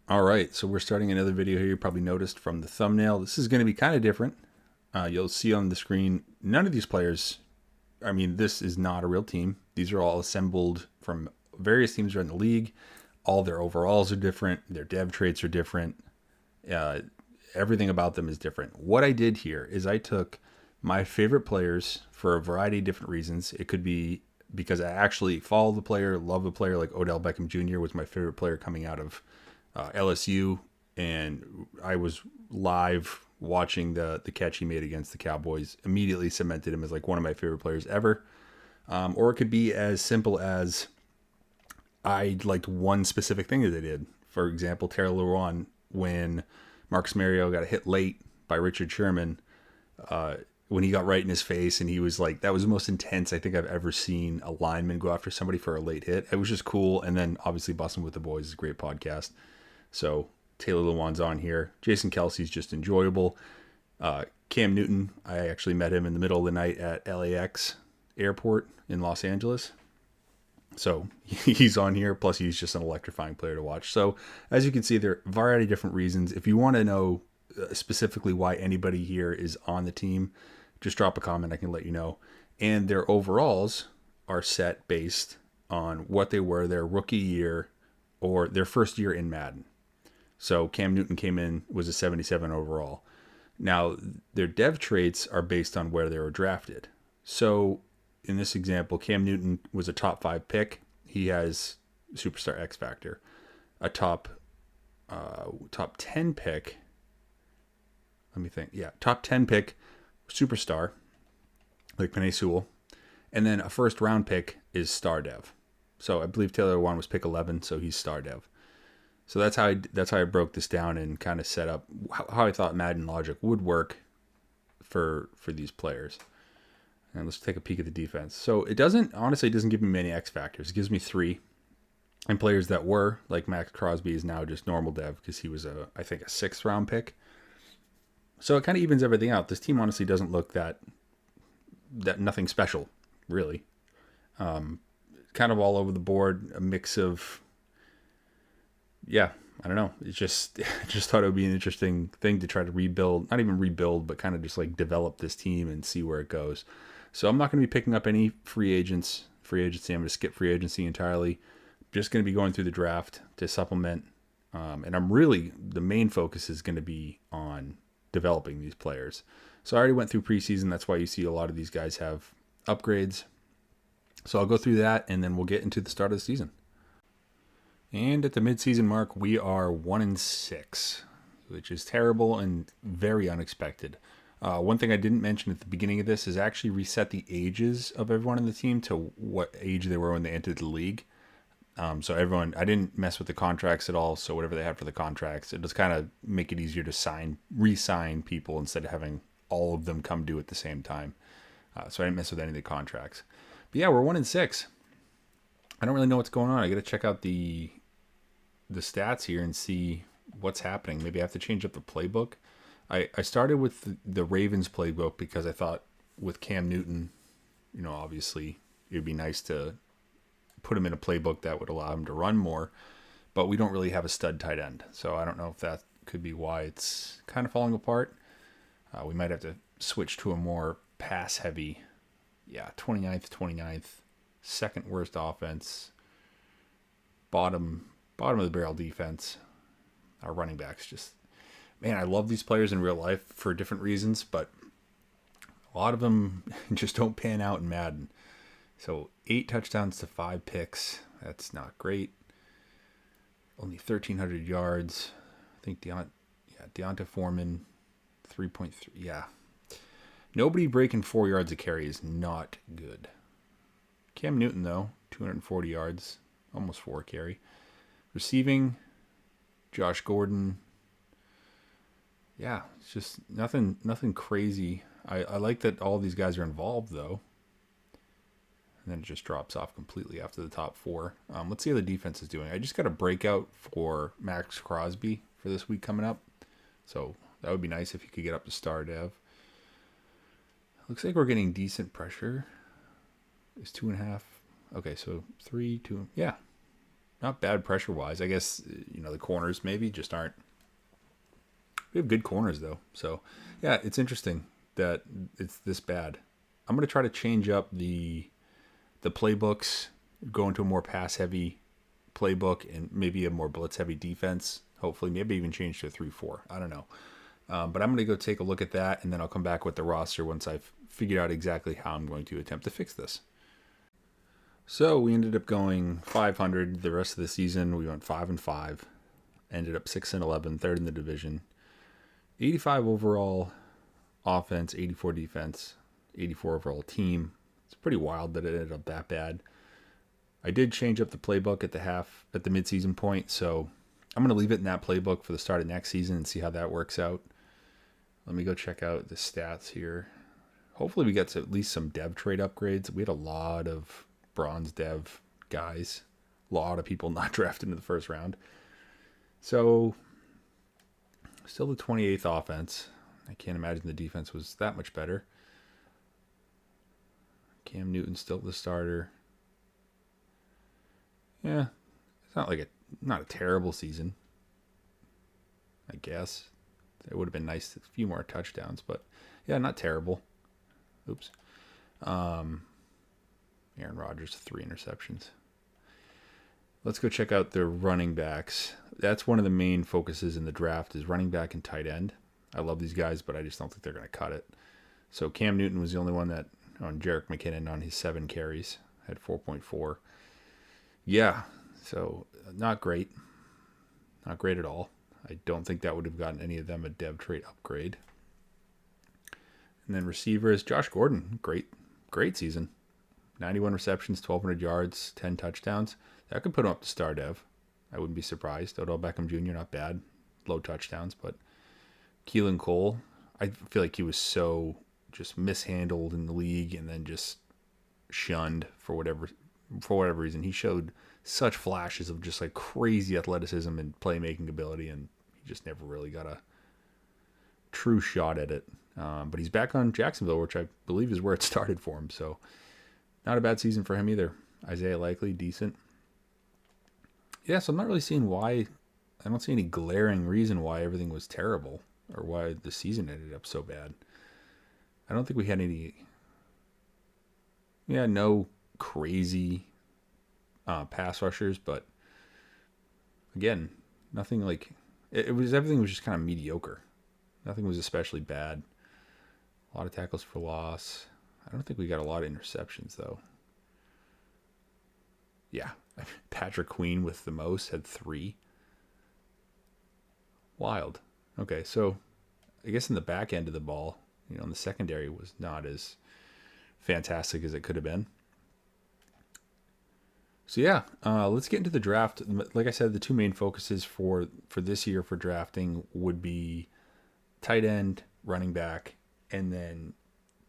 All right, so we're starting another video here. You probably noticed from the thumbnail. This is going to be kind of different. You'll see on the screen, none of these players, this is not a real team. These are all assembled from various teams around the league. All their overalls are different. Their dev traits are different. Uh, Everything about them is different. What I did here is I took my favorite players for a variety of different reasons. It could be because I actually follow the player, love the player, like Odell Beckham Jr. was my favorite player coming out of LSU, and I was live watching the catch he made against the Cowboys. Immediately cemented him as like one of my favorite players ever. Or it could be as simple as I liked one specific thing that they did. For example, Taylor Lewan, when Marcus Mariota got a hit late by Richard Sherman, when he got right in his face, and he was like, that was the most intense I think I've ever seen a lineman go after somebody for a late hit. It was just cool. And then obviously Bussin' with the Boys is a great podcast. So Taylor Lewan's on here. Jason Kelsey's just enjoyable. Cam Newton, I actually met him in the middle of the night at LAX airport in Los Angeles. So he's on here. Plus, he's just an electrifying player to watch. So as you can see, there are a variety of different reasons. If you want to know specifically why anybody here is on the team, just drop a comment. I can let you know. And their overalls are set based on what they were their rookie year or their first year in Madden. So Cam Newton came in, was a 77 overall. Now, their dev traits are based on where they were drafted. So in this example, Cam Newton was a top 5 pick. He has superstar X factor. A top 10 pick. Let me think. Yeah, top 10 pick, superstar, like Penei Sewell. And then a first round pick is star dev. So I believe Taylor Lewan was pick 11, so he's star dev. So that's how I broke this down and kind of set up how I thought Madden logic would work for these players. And let's take a peek at the defense. So it doesn't give me many X factors. It gives me 3. And players that were, like Max Crosby, is now just normal dev because he was I think a 6th round pick. So it kind of evens everything out. This team honestly doesn't look that nothing special, really. Kind of all over the board, a mix of, yeah, I don't know. It's just just thought it would be an interesting thing to try to rebuild, not even rebuild, but kind of just like develop this team and see where it goes. So I'm not going to be picking up any free agency. I'm going to skip free agency entirely. Just going to be going through the draft to supplement. And the main focus is going to be on developing these players. So I already went through preseason. That's why you see a lot of these guys have upgrades. So I'll go through that, and then we'll get into the start of the season. And at the midseason mark, we are 1-6, which is terrible and very unexpected. One thing I didn't mention at the beginning of this is actually reset the ages of everyone in the team to what age they were when they entered the league. So I didn't mess with the contracts at all. So whatever they had for the contracts, it just kind of make it easier to re-sign people instead of having all of them come due at the same time. So I didn't mess with any of the contracts. But yeah, we're 1-6. I don't really know what's going on. I got to check out the stats here and see what's happening. Maybe I have to change up the playbook. I started with the Ravens playbook because I thought with Cam Newton, obviously it would be nice to put him in a playbook that would allow him to run more, but we don't really have a stud tight end. So I don't know if that could be why it's kind of falling apart. We might have to switch to a more pass heavy. Yeah, 29th, second worst offense, bottom of the barrel defense. Our running backs just, man, I love these players in real life for different reasons, but a lot of them just don't pan out in Madden. So 8 touchdowns to 5 picks. That's not great. Only 1,300 yards. I think Deonta Foreman, 3.3. Yeah. Nobody breaking 4 yards a carry is not good. Cam Newton, though, 240 yards, almost 4 carry. Receiving, Josh Gordon. Yeah, it's just nothing crazy. I like that all these guys are involved, though. And then it just drops off completely after the top 4. Let's see how the defense is doing. I just got a breakout for Max Crosby for this week coming up. So that would be nice if you could get up to star dev. Looks like we're getting decent pressure. It's 2.5. Okay, so 3, 2. Yeah. not bad pressure-wise. I guess, the corners maybe just aren't. We have good corners, though. So, yeah, it's interesting that it's this bad. I'm going to try to change up the playbooks, go into a more pass-heavy playbook and maybe a more blitz-heavy defense. Hopefully, maybe even change to a 3-4. I don't know. But I'm going to go take a look at that, and then I'll come back with the roster once I've figured out exactly how I'm going to attempt to fix this. So we ended up going 500 the rest of the season. We went 5-5, ended up 6-11, third in the division. 85 overall offense, 84 defense, 84 overall team. It's pretty wild that it ended up that bad. I did change up the playbook at the midseason point, so I'm going to leave it in that playbook for the start of next season and see how that works out. Let me go check out the stats here. Hopefully we get to at least some dev trade upgrades. We had a lot of bronze dev guys. A lot of people not drafted in the first round. So, still the 28th offense. I can't imagine the defense was that much better. Cam Newton's still the starter. Yeah, it's not a terrible season, I guess. It would have been nice, a few more touchdowns, but yeah, not terrible. Oops. Aaron Rodgers, 3 interceptions. Let's go check out the running backs. That's one of the main focuses in the draft is running back and tight end. I love these guys, but I just don't think they're going to cut it. So Cam Newton was the only one that, on Jerick McKinnon on his 7 carries, had 4.4. Yeah, so not great. Not great at all. I don't think that would have gotten any of them a dev trait upgrade. And then receivers, Josh Gordon, great season. 91 receptions, 1,200 yards, 10 touchdowns. That could put him up to star dev. I wouldn't be surprised. Odell Beckham Jr., not bad. Low touchdowns, but Keelan Cole, I feel like he was so just mishandled in the league and then just shunned for whatever reason. He showed such flashes of just like crazy athleticism and playmaking ability, and he just never really got a true shot at it. But he's back on Jacksonville, which I believe is where it started for him. So not a bad season for him either. Isaiah Likely, decent. Yeah, so I'm not really seeing why. I don't see any glaring reason why everything was terrible or why the season ended up so bad. I don't think we had any. Yeah, no crazy pass rushers, but again, nothing like everything was just kind of mediocre. Nothing was especially bad. A lot of tackles for loss. I don't think we got a lot of interceptions though. Yeah, Patrick Queen with the most had 3. Wild. Okay, so I guess in the back end of the ball, in the secondary was not as fantastic as it could have been. So yeah, let's get into the draft. Like I said, the 2 main focuses for this year for drafting would be tight end, running back, and then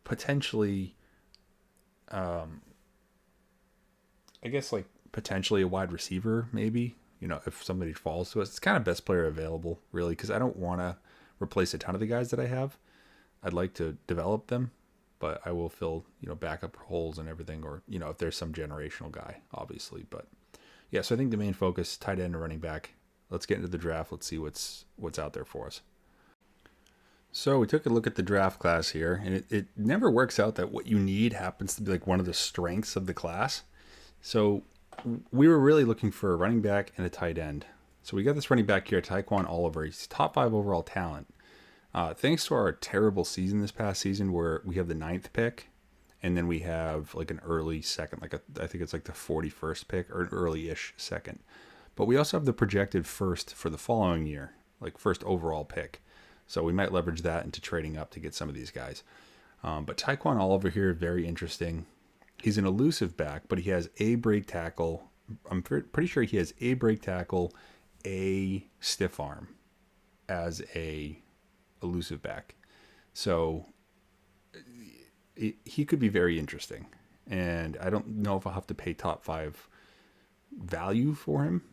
potentially, I guess potentially a wide receiver, maybe. If somebody falls to us, it's kind of best player available, really, because I don't want to replace a ton of the guys that I have. I'd like to develop them, but I will fill, backup holes and everything, or, if there's some generational guy, obviously. But yeah, so I think the main focus, tight end and running back. Let's get into the draft. Let's see what's out there for us. So we took a look at the draft class here, and it never works out that what you need happens to be one of the strengths of the class. So we were really looking for a running back and a tight end. So we got this running back here, Tyquan Oliver. He's top 5 overall talent. Thanks to our terrible season this past season where we have the 9th pick, and then we have an early second, I think it's the 41st pick or an early-ish second. But we also have the projected first for the following year, first overall pick. So we might leverage that into trading up to get some of these guys. But Tyquan Oliver here, very interesting. He's an elusive back, but he has a break tackle. I'm pretty sure he has a break tackle, a stiff arm as a elusive back. So he could be very interesting. And I don't know if I'll have to pay top 5 value for him.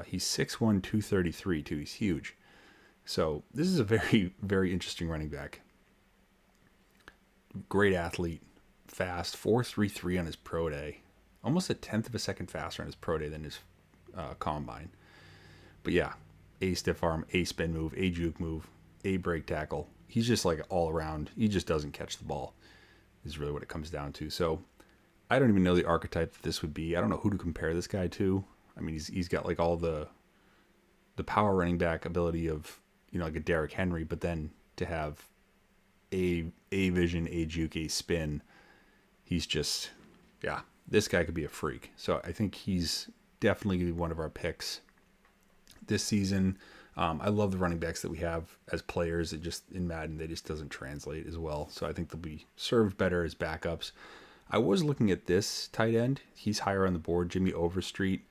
He's 6'1", 233 too. He's huge. So this is a very, very interesting running back. Great athlete. Fast. 4.33 on his pro day. Almost a tenth of a second faster on his pro day than his combine. But yeah, a stiff arm, a spin move, a juke move, a break tackle. He's just like all around. He just doesn't catch the ball, is really what it comes down to. So I don't even know the archetype that this would be. I don't know who to compare this guy to. I mean, he's got like all the power running back ability of, like a Derrick Henry, but then to have a vision, a juke, a spin, he's just, yeah, this guy could be a freak. So I think he's definitely going to be one of our picks this season. I love the running backs that we have as players. It just, in Madden, they just doesn't translate as well. So I think they'll be served better as backups. I was looking at this tight end. He's higher on the board, Jimmy Overstreet.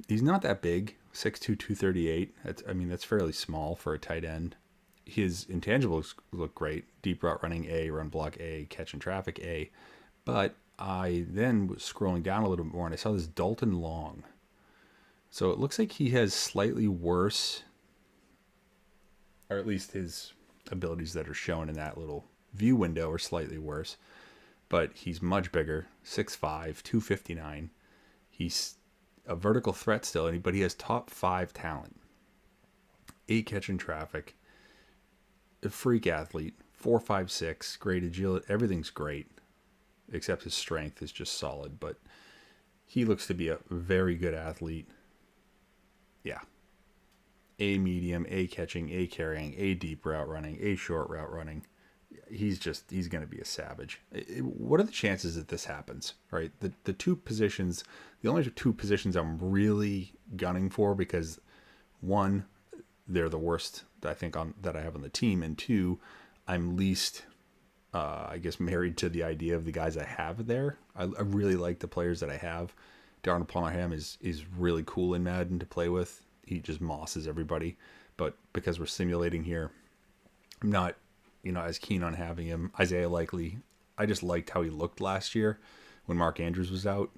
He's not that big, 6'2", 238. That's fairly small for a tight end. His intangibles look great. Deep route running, A. Run block, A. Catch and traffic, A. But I then was scrolling down a little bit more, and I saw this Dalton Long. So it looks like he has slightly worse, or at least his abilities that are shown in that little view window are slightly worse. But he's much bigger, 6'5", 259. He's a vertical threat still, but he has top 5 talent. 8 catch in traffic. A freak athlete. 4.56. Great agility. Everything's great. Except his strength is just solid. But he looks to be a very good athlete. Yeah. A medium, A catching, A carrying, A deep route running, A short route running. He's going to be a savage. What are the chances that this happens, right? The two positions, the only two positions I'm really gunning for, because one, they're the worst that I think that I have on the team, and two, I'm least, married to the idea of the guys I have there. I really like the players that I have. Darnell Palmerham is really cool in Madden to play with. He just mosses everybody, but because we're simulating here, I'm not as keen on having him. Isaiah Likely, I just liked how he looked last year when Mark Andrews was out.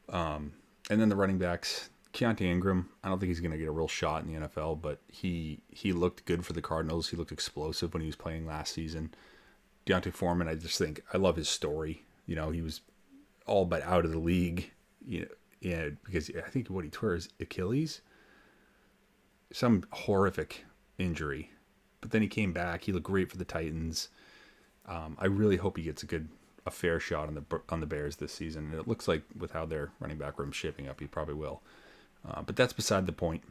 And then the running backs, Keontae Ingram, I don't think he's going to get a real shot in the NFL, but he looked good for the Cardinals. He looked explosive when he was playing last season. Deontay Foreman, I love his story. He was all but out of the league, because I think what he tore his Achilles, some horrific injury. But then he came back. He looked great for the Titans. I really hope he gets a fair shot on the Bears this season. And it looks like with how their running back room's shaping up, he probably will. But that's beside the point.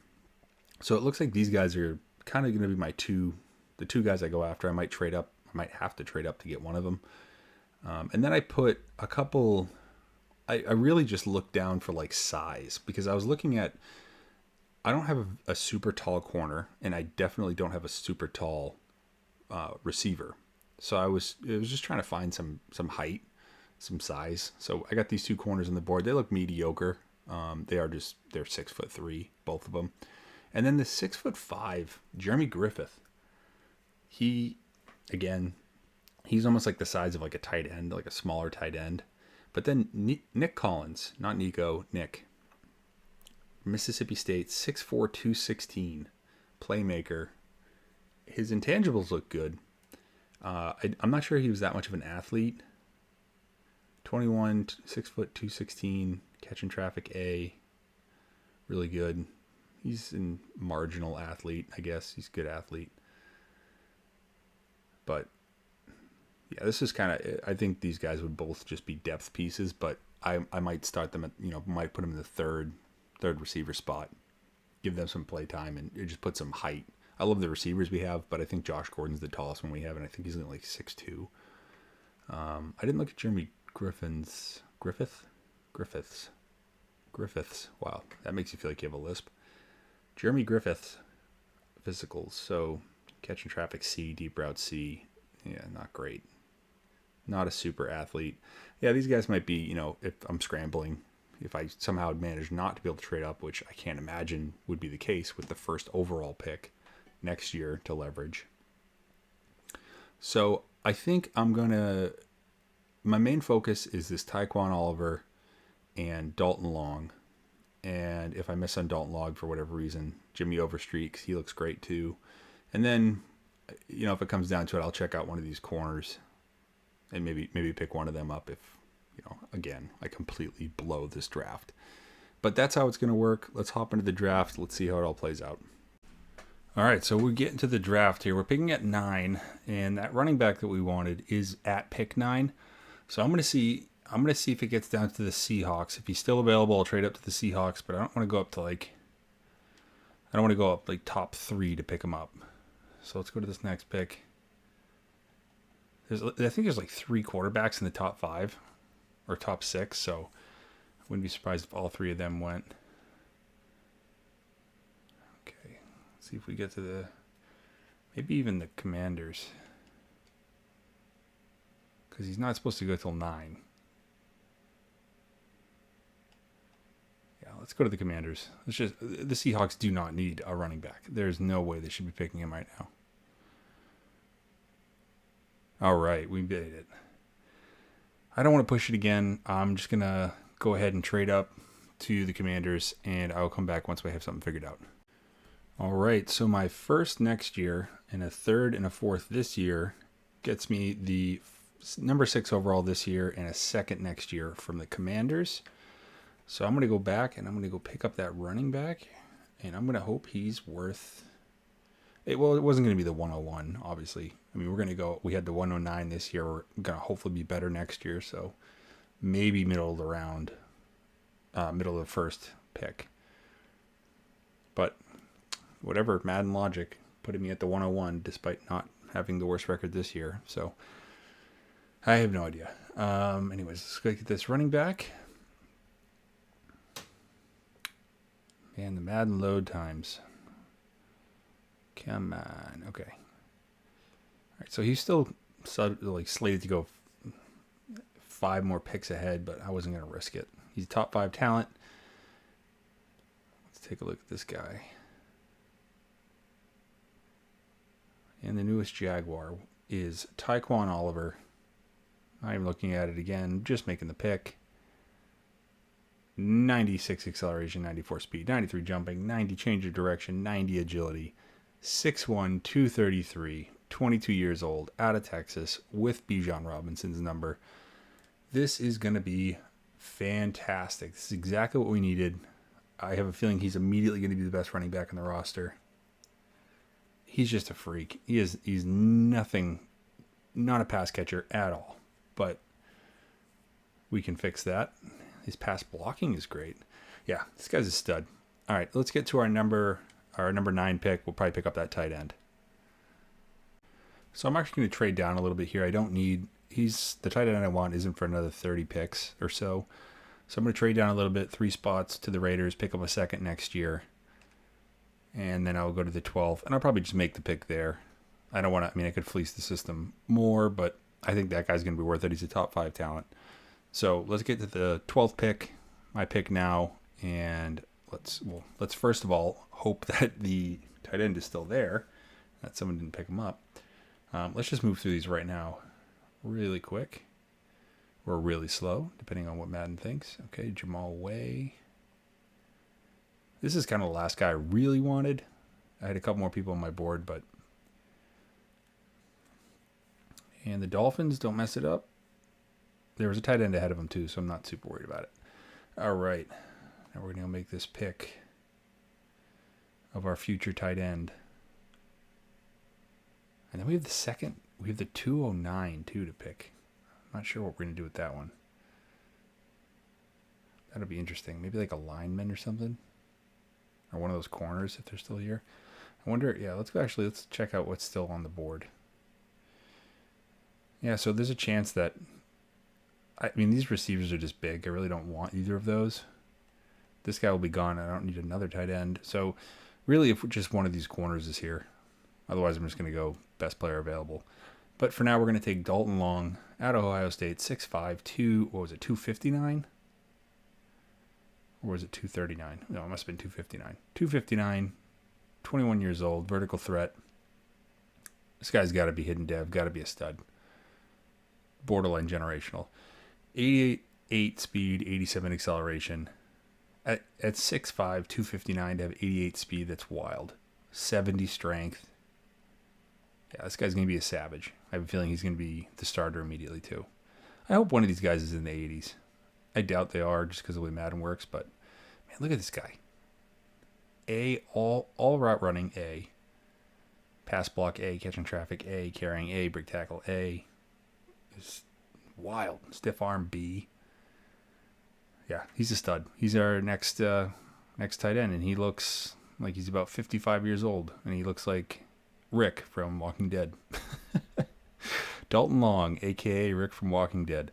So it looks like these guys are kind of going to be the two guys I go after. I might trade up. I might have to trade up to get one of them. And then I put a couple. I really just looked down for like size, because I was looking at. I don't have a super tall corner, and I definitely don't have a super tall receiver. So it was just trying to find some height, some size. So I got these two corners on the board. They look mediocre. They're 6'3", both of them. And then the 6'5", Jeremy Griffith. He's almost like the size of like a tight end, like a smaller tight end. But then Nick Collins, not Nico, Nick. Mississippi State, 6'4", 216, playmaker. His intangibles look good. I'm not sure he was that much of an athlete. 21, 6', 216, catching traffic, A. Really good. He's a marginal athlete, I guess. He's a good athlete. But, yeah, this is kind of, I think these guys would both just be depth pieces, but I might start them at, might put them in the third receiver spot, give them some play time, and just put some height. I love the receivers we have, but I think Josh Gordon's the tallest one we have, and I think he's like 6'2". I didn't look at Jeremy Griffiths. Wow, that makes you feel like you have a lisp. Jeremy Griffiths physicals. So catching traffic, C, deep route, C. Yeah, not great. Not a super athlete. Yeah, these guys might be, if I'm scrambling, if I somehow manage not to be able to trade up, which I can't imagine would be the case with the first overall pick next year to leverage. So I think my main focus is this Tyquan Oliver and Dalton Long. And if I miss on Dalton Long for whatever reason, Jimmy Overstreet, 'cause he looks great too. And then, if it comes down to it, I'll check out one of these corners and maybe pick one of them up if, again, I completely blow this draft. But that's how it's going to work. Let's hop into the draft. Let's see how it all plays out. All right, so we're getting to the draft here. We're picking at 9, and that running back that we wanted is at pick 9. So I'm going to see if it gets down to the Seahawks. If he's still available, I'll trade up to the Seahawks, but I don't want to go up to like top 3 to pick him up. So let's go to this next pick. I think there's like 3 quarterbacks in the top 5 or top 6, so I wouldn't be surprised if all 3 of them went. Okay, let's see if we get to maybe even the Commanders, because he's not supposed to go till 9. Yeah, let's go to the Commanders. The Seahawks do not need a running back. There's no way they should be picking him right now. All right, we made it. I don't want to push it again. I'm just going to go ahead and trade up to the Commanders, and I'll come back once we have something figured out. All right, so my first next year and a third and a fourth this year gets me the number 6 overall this year and a second next year from the Commanders. So I'm going to go back and I'm going to go pick up that running back, and I'm going to hope he's worth it. Well, it wasn't going to be the 101, obviously. I mean, we had the 109 this year. We're going to hopefully be better next year. So maybe middle of the round, middle of the first pick. But whatever, Madden logic, putting me at the 101 despite not having the worst record this year. So I have no idea. Anyways, let's go get this running back. Man, the Madden load times. Come on. Okay. All right, so he's still slated to go 5 more picks ahead, but I wasn't going to risk it. He's a top 5 talent. Let's take a look at this guy. And the newest Jaguar is Tyquan Oliver. Not even looking at it again, just making the pick. 96 acceleration, 94 speed, 93 jumping, 90 change of direction, 90 agility, 6'1", 233, 22 years old, out of Texas, with Bijan Robinson's number. This is going to be fantastic. This is exactly what we needed. I have a feeling he's immediately going to be the best running back on the roster. He's just a freak. He's nothing, not a pass catcher at all, but we can fix that. His pass blocking is great. Yeah, this guy's a stud. All right, let's get to our number 9 pick. We'll probably pick up that tight end. So I'm actually going to trade down a little bit here. The tight end I want isn't for another 30 picks or so. So I'm going to trade down a little bit, 3 spots to the Raiders, pick up a second next year. And then I'll go to the 12th, and I'll probably just make the pick there. I could fleece the system more, but I think that guy's going to be worth it. He's a top 5 talent. So let's get to the 12th pick, my pick now, and let's first of all hope that the tight end is still there, that someone didn't pick him up. Let's just move through these right now really quick, or really slow, depending on what Madden thinks. Okay, Jamal Way. This is kind of the last guy I really wanted. I had a couple more people on my board, and the Dolphins, don't mess it up. There was a tight end ahead of him too, so I'm not super worried about it. All right, now we're going to make this pick of our future tight end. And then we have the 209 too to pick. I'm not sure what we're going to do with that one. That'll be interesting. Maybe like a lineman or something. Or one of those corners if they're still here. I wonder, yeah, let's check out what's still on the board. Yeah, so there's a chance that, these receivers are just big. I really don't want either of those. This guy will be gone. I don't need another tight end. So really, if just one of these corners is here. Otherwise, I'm just going to go best player available. But for now, we're going to take Dalton Long out of Ohio State, 6'5", 259? Or was it 239? No, it must have been 259. 259, 21 years old, vertical threat. This guy's got to be hidden dev, got to be a stud. Borderline generational. 88 speed, 87 acceleration. At 6'5", 259 to have 88 speed, that's wild. 70 strength. Yeah, this guy's going to be a savage. I have a feeling he's going to be the starter immediately too. I hope one of these guys is in the 80s. I doubt they are just because of the way Madden works, but Man, look at this guy. All route running A. Pass block A, catching traffic A, carrying A, break tackle A. It's wild. Stiff arm B. Yeah, he's a stud. He's our next tight end, and he looks like he's about 55 years old, and he looks like Rick from Walking Dead. Dalton Long, a.k.a. Rick from Walking Dead.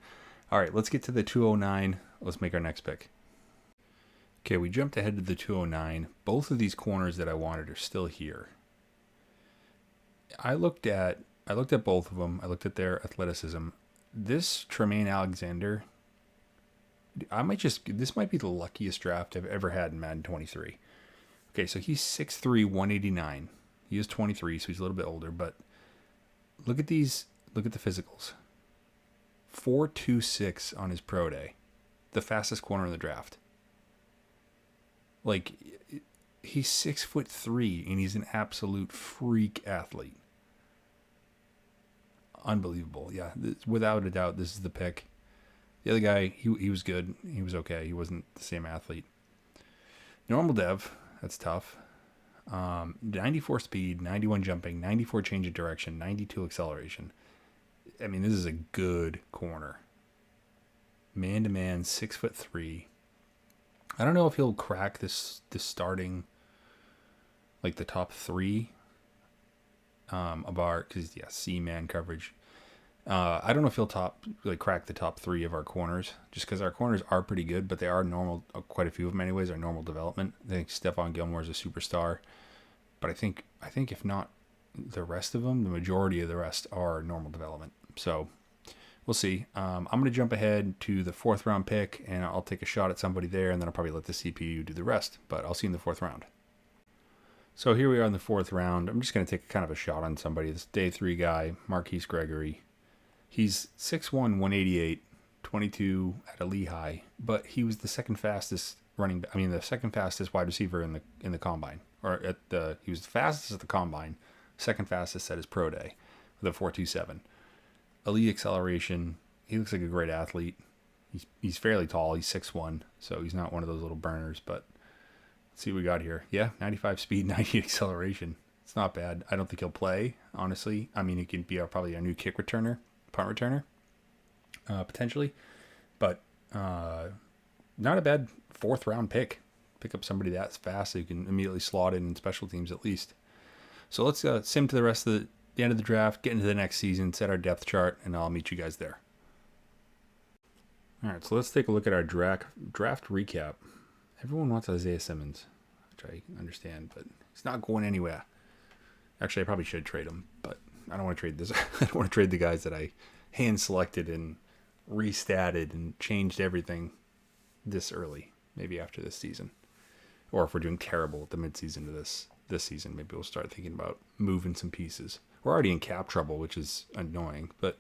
All right, let's get to the 209. Let's make our next pick. Okay, we jumped ahead to the 209. Both of these corners that I wanted are still here. I looked at both of them. I looked at their athleticism. This Tremaine Alexander, this might be the luckiest draft I've ever had in Madden 23. Okay, so he's 6'3", 189. He is 23, so he's a little bit older, but look at these. Look at the physicals. 4.26 on his pro day. The fastest corner in the draft. Like, he's 6'3", and he's an absolute freak athlete. Unbelievable. Yeah, without a doubt, this is the pick. The other guy, he was good. He was okay. He wasn't the same athlete. Normal dev, that's tough. 94 speed, 91 jumping, 94 change of direction, 92 acceleration. I mean, this is a good corner. Man-to-man, 6'3". I don't know if he'll crack this starting, like the top 3 of our, because C-man coverage. I don't know if he'll crack the top 3 of our corners, just because our corners are pretty good, but they are normal. Quite a few of them, anyways, are normal development. I think Stephon Gilmore is a superstar, but I think if not the rest of them, the majority of the rest are normal development. So we'll see. I'm going to jump ahead to the 4th round pick, and I'll take a shot at somebody there, and then I'll probably let the CPU do the rest. But I'll see you in the 4th round. So here we are in the 4th round. I'm just going to take kind of a shot on somebody. This day 3 guy, Marquise Gregory. He's 6'1", 188, 22 at a Lehigh, but he was the second fastest the second fastest wide receiver in the combine, he was the fastest at the combine, second fastest at his pro day with a 4.27. Elite acceleration. He looks like a great athlete. He's fairly tall. He's 6'1", so he's not one of those little burners. But let's see what we got here. Yeah, 95 speed, 98 acceleration. It's not bad. I don't think he'll play, honestly. I mean, he can be probably a new kick returner. Punt returner, potentially, but not a bad 4th round pick. Pick up somebody that's fast so you can immediately slot in special teams at least. So let's sim to the rest of the end of the draft, get into the next season, set our depth chart, and I'll meet you guys there. All right, so let's take a look at our draft recap. Everyone wants Isaiah Simmons, which I understand, but he's not going anywhere. Actually, I probably should trade him, but I don't want to trade this. I don't want to trade the guys that I hand selected and restatted and changed everything this early. Maybe after this season, or if we're doing terrible at the midseason of this season, maybe we'll start thinking about moving some pieces. We're already in cap trouble, which is annoying. But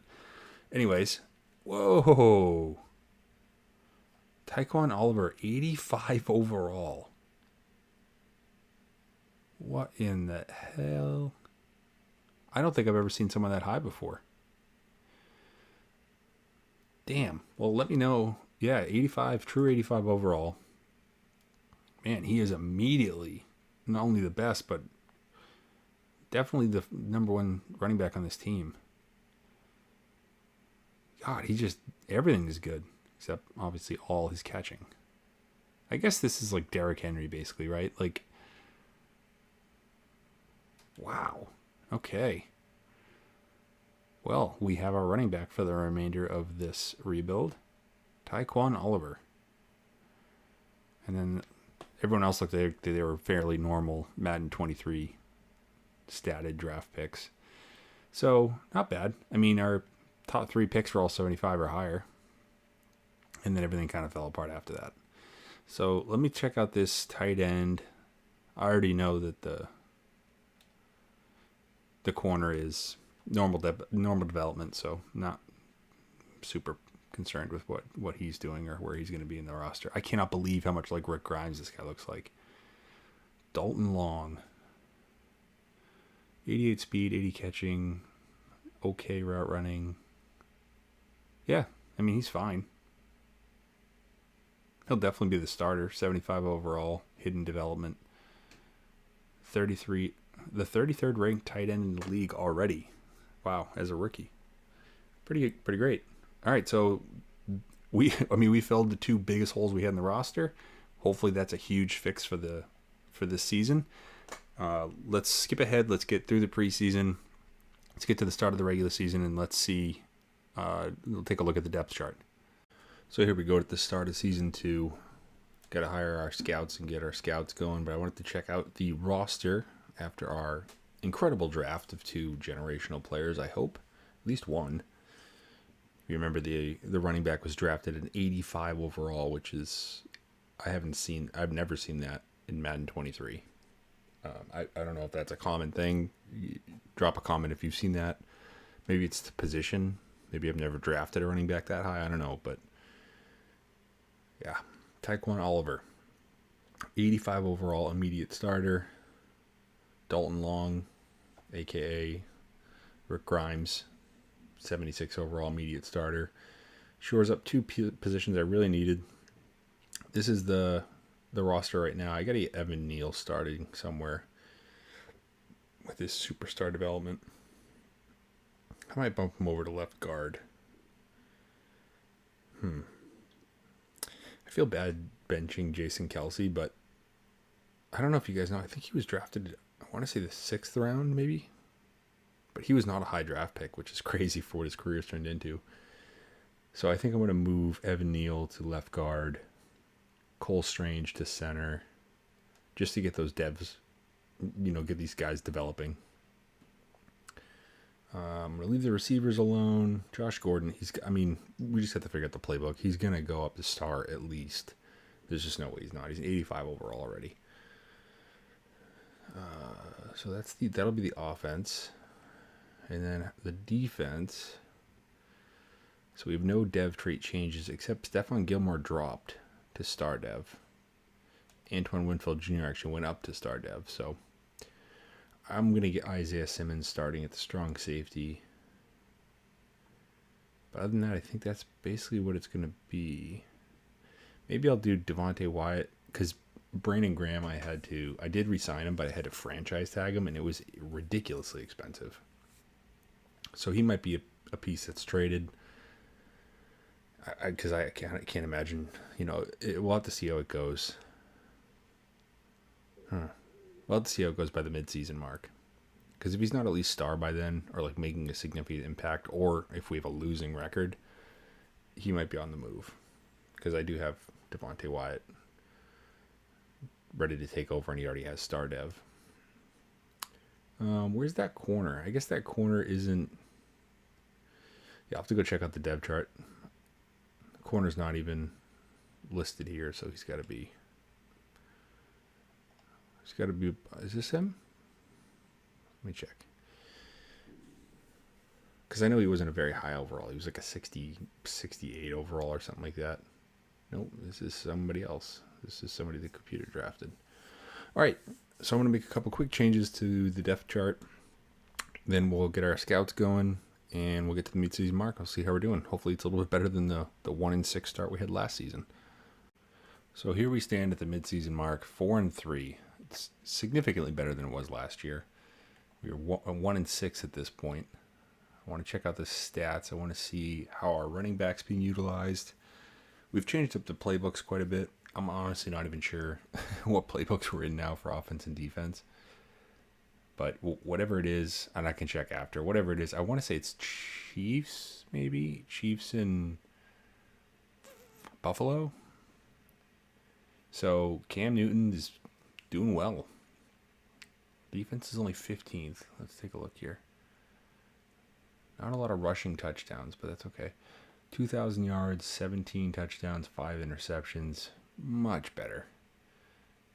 anyways, whoa, Tyquan Oliver, 85 overall. What in the hell? I don't think I've ever seen someone that high before. Damn. Well, let me know. Yeah, 85, true 85 overall. Man, he is immediately not only the best, but definitely the number 1 running back on this team. God, everything is good, except obviously all his catching. I guess this is like Derrick Henry, basically, right? Like, wow. Okay. Well, we have our running back for the remainder of this rebuild, Tyquan Oliver. And then everyone else looked like they were fairly normal Madden 23 statted draft picks. So, not bad. I mean, our top 3 picks were all 75 or higher. And then everything kind of fell apart after that. So, let me check out this tight end. I already know that the corner is normal development, so not super concerned with what he's doing or where he's going to be in the roster. I cannot believe how much like Rick Grimes this guy looks like. Dalton Long, 88 speed, 80 catching, okay route running. Yeah, I mean, he's fine. He'll definitely be the starter. 75 overall, hidden development. 33, the 33rd ranked tight end in the league already. Wow, as a rookie. Pretty great. All right, so we filled the two biggest holes we had in the roster. Hopefully that's a huge fix for this season. Let's skip ahead. Let's get through the preseason. Let's get to the start of the regular season, and let's see. We'll take a look at the depth chart. So here we go at the start of season 2. Got to hire our scouts and get our scouts going, but I wanted to check out the roster after our incredible draft of 2 generational players, I hope. At least one. You remember the running back was drafted at 85 overall, which is, I've never seen that in Madden 23. I don't know if that's a common thing. Drop a comment if you've seen that. Maybe it's the position. Maybe I've never drafted a running back that high. I don't know, but yeah. Tyquan Oliver, 85 overall, immediate starter. Dalton Long, a.k.a. Rick Grimes, 76 overall, immediate starter. Shores up 2 positions I really needed. This is the roster right now. I got to get Evan Neal starting somewhere with his superstar development. I might bump him over to left guard. I feel bad benching Jason Kelsey, but I don't know if you guys know. I think he was drafted, I want to say the 6th round, maybe. But he was not a high draft pick, which is crazy for what his career's turned into. So I think I'm going to move Evan Neal to left guard, Cole Strange to center, just to get those devs, get these guys developing. I'm going to leave the receivers alone. Josh Gordon, we just have to figure out the playbook. He's going to go up to star at least. There's just no way he's not. He's 85 overall already. So that'll be the offense. And then the defense. So we have no dev trait changes except Stephon Gilmore dropped to star dev. Antoine Winfield Jr. actually went up to star dev. So I'm going to get Isaiah Simmons starting at the strong safety. But other than that, I think that's basically what it's going to be. Maybe I'll do Devontae Wyatt because Brandon Graham I did re-sign him, but I had to franchise tag him, and it was ridiculously expensive. So he might be a piece that's traded. Because I can't imagine, we'll have to see how it goes. We'll have to see how it goes by the midseason mark. Because if he's not at least star by then, or like making a significant impact, or if we have a losing record, he might be on the move. Because I do have Devontae Wyatt ready to take over, and he already has star dev. Where's that corner? I guess that corner isn't... Yeah, I'll have to go check out the dev chart. The corner's not even listed here, so he's got to be... Is this him? Let me check. Because I know he wasn't a very high overall. He was like a 60, 68 overall or something like that. Nope, this is somebody else. This is somebody the computer drafted. All right, so I'm going to make a couple quick changes to the depth chart. Then we'll get our scouts going, and we'll get to the midseason mark. I'll see how we're doing. Hopefully it's a little bit better than the 1-6 start we had last season. So here we stand at the midseason mark, 4-3. It's significantly better than it was last year. We were 1-6 at this point. I want to check out the stats. I want to see how our running back's being utilized. We've changed up the playbooks quite a bit. I'm honestly not even sure what playbooks we're in now for offense and defense. But whatever it is, and I can check after, whatever it is, I want to say it's Chiefs, maybe? Chiefs in Buffalo? So Cam Newton is doing well. Defense is only 15th. Let's take a look here. Not a lot of rushing touchdowns, but that's okay. 2,000 yards, 17 touchdowns, 5 interceptions. Much better.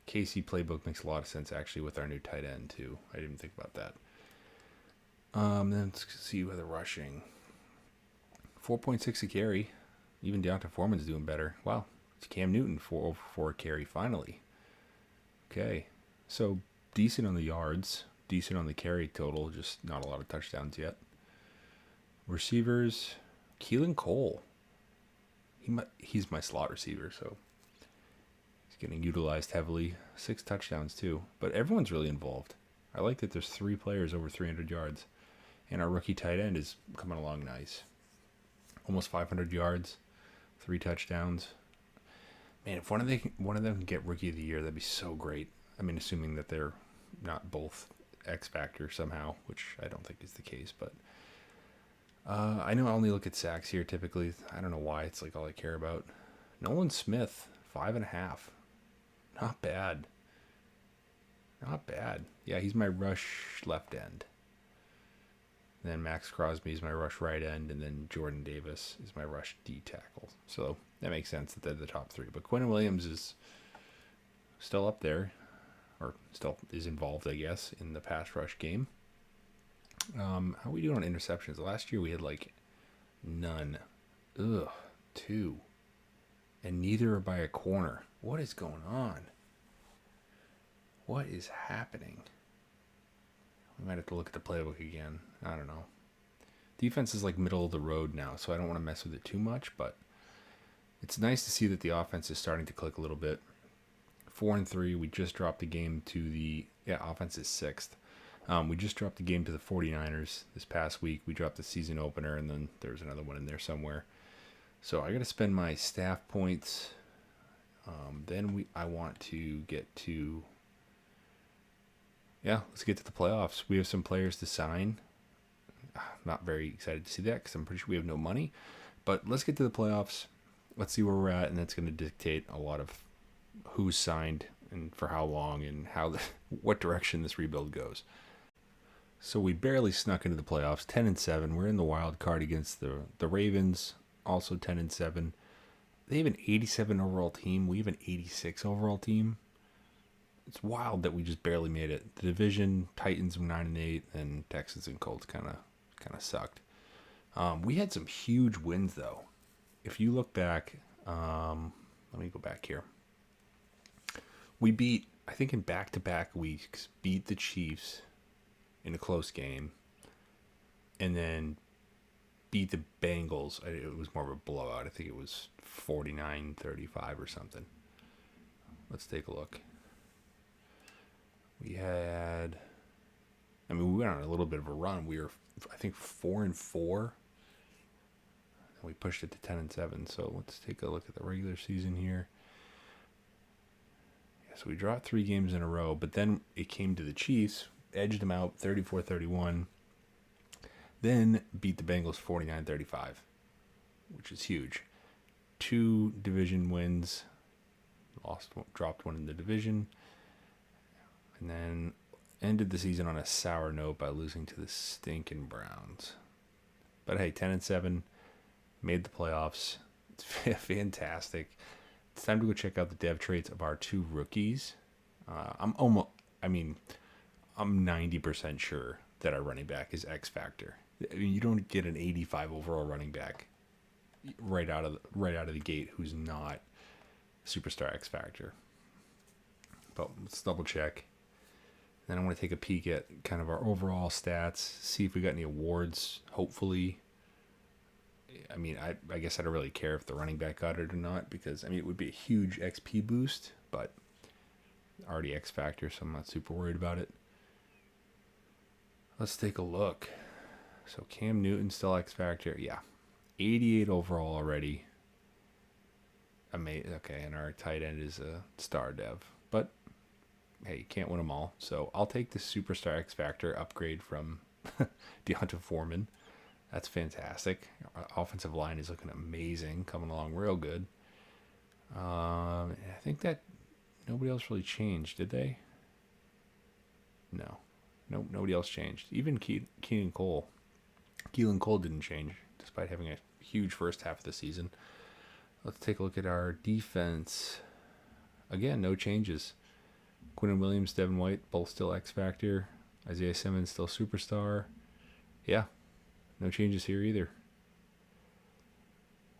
KC playbook makes a lot of sense, actually, with our new tight end, too. I didn't think about that. Then let's see with the rushing. 4.6 a carry. Even Deonta Foreman's doing better. Wow. It's Cam Newton, 4 a carry, finally. Okay. So, decent on the yards. Decent on the carry total. Just not a lot of touchdowns yet. Receivers. Keelan Cole. He's my slot receiver, so getting utilized heavily. 6 touchdowns too, but everyone's really involved. I like that there's 3 players over 300 yards, and our rookie tight end is coming along nice. Almost 500 yards, 3 touchdowns. Man, if one of them can get rookie of the year, that'd be so great. I mean, assuming that they're not both X Factor somehow, which I don't think is the case, but I know I only look at sacks here typically. I don't know why. It's like all I care about. Nolan Smith, 5.5. Not bad. Not bad. Yeah, he's my rush left end. Then Max Crosby is my rush right end, and then Jordan Davis is my rush D tackle. So that makes sense that they're the top 3. But Quentin Williams is still up there, or still is involved, I guess, in the pass rush game. How are we doing on interceptions? Last year we had like none. 2. And neither are by a corner. What is going on? What is happening? We might have to look at the playbook again. I don't know. Defense is like middle of the road now, so I don't want to mess with it too much, but it's nice to see that the offense is starting to click a little bit. 4-3. We just dropped the game to the... Yeah, offense is 6th. We just dropped the game to the 49ers this past week. We dropped the season opener, and then there's another one in there somewhere. So I got to spend my staff points. I want to get to... Yeah, let's get to the playoffs. We have some players to sign. Not very excited to see that because I'm pretty sure we have no money. But let's get to the playoffs. Let's see where we're at, and that's going to dictate a lot of who's signed and for how long and what direction this rebuild goes. So we barely snuck into the playoffs, 10-7. We're in the wild card against the Ravens, also 10-7. They have an 87 overall team. We have an 86 overall team. It's wild that we just barely made it. The division, Titans were 9-8, and Texans and Colts kind of sucked. We had some huge wins though. If you look back, let me go back here. We beat, I think in back-to-back weeks, beat the Chiefs in a close game, and then beat the Bengals. It was more of a blowout. I think it was 49-35 or something. Let's take a look. We went on a little bit of a run. We were, I think, 4-4, and we pushed it to 10-7. So let's take a look at the regular season here. Yeah, so we dropped 3 games in a row, but then it came to the Chiefs, edged them out 34-31, then beat the Bengals 49-35, which is huge. 2 division wins, dropped one in the division, and then ended the season on a sour note by losing to the stinking Browns. But hey, 10-7, made the playoffs. It's fantastic. It's time to go check out the dev traits of our 2 rookies. I'm 90% sure that our running back is X Factor. I mean, you don't get an 85 overall running back right out of the gate who's not superstar X Factor. But let's double check. Then I want to take a peek at kind of our overall stats, see if we got any awards, hopefully. I mean, I guess I don't really care if the running back got it or not, because, I mean, it would be a huge XP boost, but already X Factor, so I'm not super worried about it. Let's take a look. So Cam Newton still X Factor. Yeah, 88 overall already. Amazing. Okay, and our tight end is a star dev. But, hey, you can't win them all. So I'll take the superstar X Factor upgrade from Deonta Foreman. That's fantastic. Our offensive line is looking amazing, coming along real good. I think that nobody else really changed, did they? No. Nope, nobody else changed. Even Keelan Cole didn't change, despite having a huge first half of the season. Let's take a look at our defense. Again, no changes. Quinton Williams, Devin White, both still X Factor. Isaiah Simmons, still superstar. Yeah, no changes here either.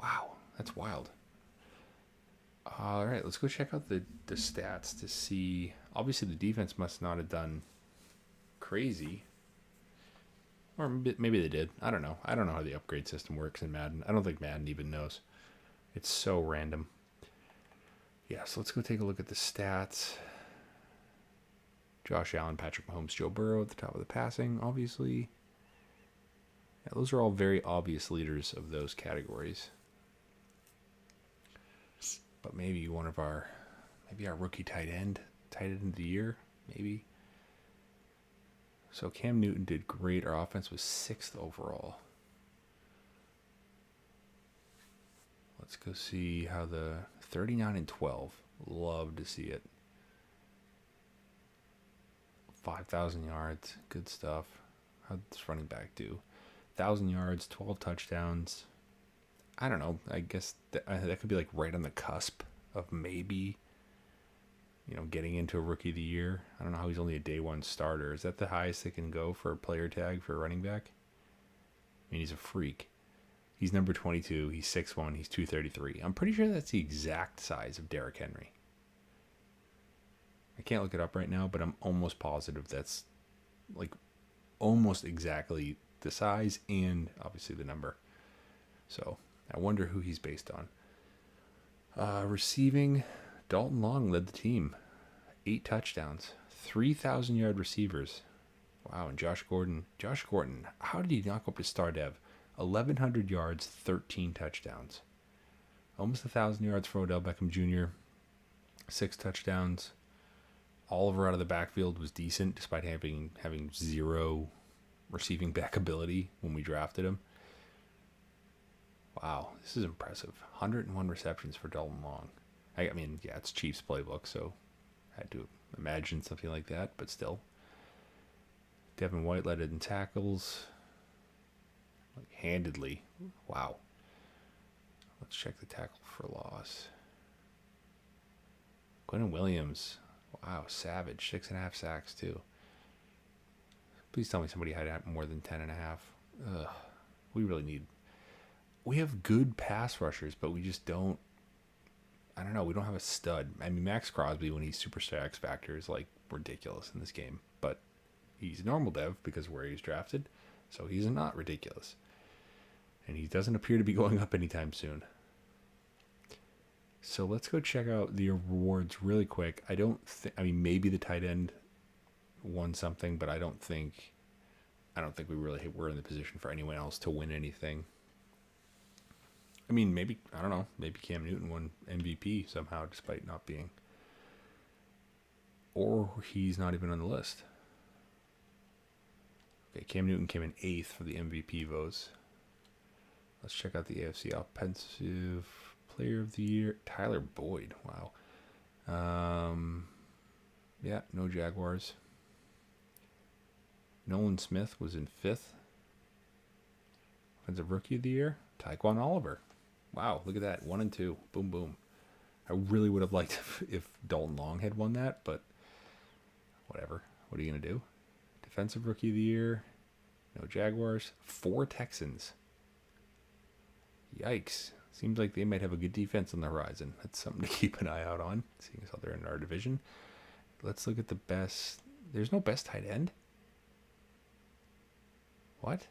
Wow, that's wild. All right, let's go check out the stats to see. Obviously, the defense must not have done crazy. Or maybe they did. I don't know. I don't know how the upgrade system works in Madden. I don't think Madden even knows. It's so random. Yeah, so let's go take a look at the stats. Josh Allen, Patrick Mahomes, Joe Burrow at the top of the passing, obviously. Yeah, those are all very obvious leaders of those categories. But maybe our rookie tight end of the year, maybe. So Cam Newton did great. Our offense was 6th overall. Let's go see how the 39-12. Love to see it. 5,000 yards. Good stuff. How'd this running back do? 1,000 yards, 12 touchdowns. I don't know. I guess that could be like right on the cusp of maybe, getting into a rookie of the year. I don't know how he's only a day one starter. Is that the highest they can go for a player tag for a running back? I mean, he's a freak. He's number 22. He's 6'1". He's 233. I'm pretty sure that's the exact size of Derrick Henry. I can't look it up right now, but I'm almost positive that's like almost exactly the size and obviously the number. So I wonder who he's based on. Receiving, Dalton Long led the team. 8 touchdowns. 3,000-yard receivers. Wow, and Josh Gordon, how did he knock up his star dev? 1,100 yards, 13 touchdowns. Almost 1,000 yards for Odell Beckham Jr. 6 touchdowns. Oliver out of the backfield was decent despite having 0 receiving back ability when we drafted him. Wow, this is impressive. 101 receptions for Dalton Long. I mean, yeah, it's Chiefs playbook, so I had to imagine something like that, but still. Devin White led it in tackles. Handedly. Wow. Let's check the tackle for loss. Quentin Williams. Wow, savage. 6.5 sacks, too. Please tell me somebody had more than 10.5. Ugh. We have good pass rushers, but we just don't. I don't know. We don't have a stud. I mean, Max Crosby, when he's Superstar X Factor, is like ridiculous in this game. But he's a normal dev because of where he's drafted. So he's not ridiculous. And he doesn't appear to be going up anytime soon. So let's go check out the rewards really quick. I mean, maybe the tight end won something, but I don't think we really were in the position for anyone else to win anything. I mean, maybe Cam Newton won MVP somehow despite not being. Or he's not even on the list. Okay, Cam Newton came in 8th for the MVP votes. Let's check out the AFC Offensive Player of the Year. Tyler Boyd. Wow. Yeah, no Jaguars. Nolan Smith was in 5th. Offensive Rookie of the Year. Tyquan Oliver. Wow, look at that. 1 and 2. Boom, boom. I really would have liked if Dalton Long had won that, but whatever. What are you going to do? Defensive Rookie of the Year. No Jaguars. 4 Texans. Yikes. Seems like they might have a good defense on the horizon. That's something to keep an eye out on, seeing as how they're in our division. Let's look at the best. There's no best tight end? What?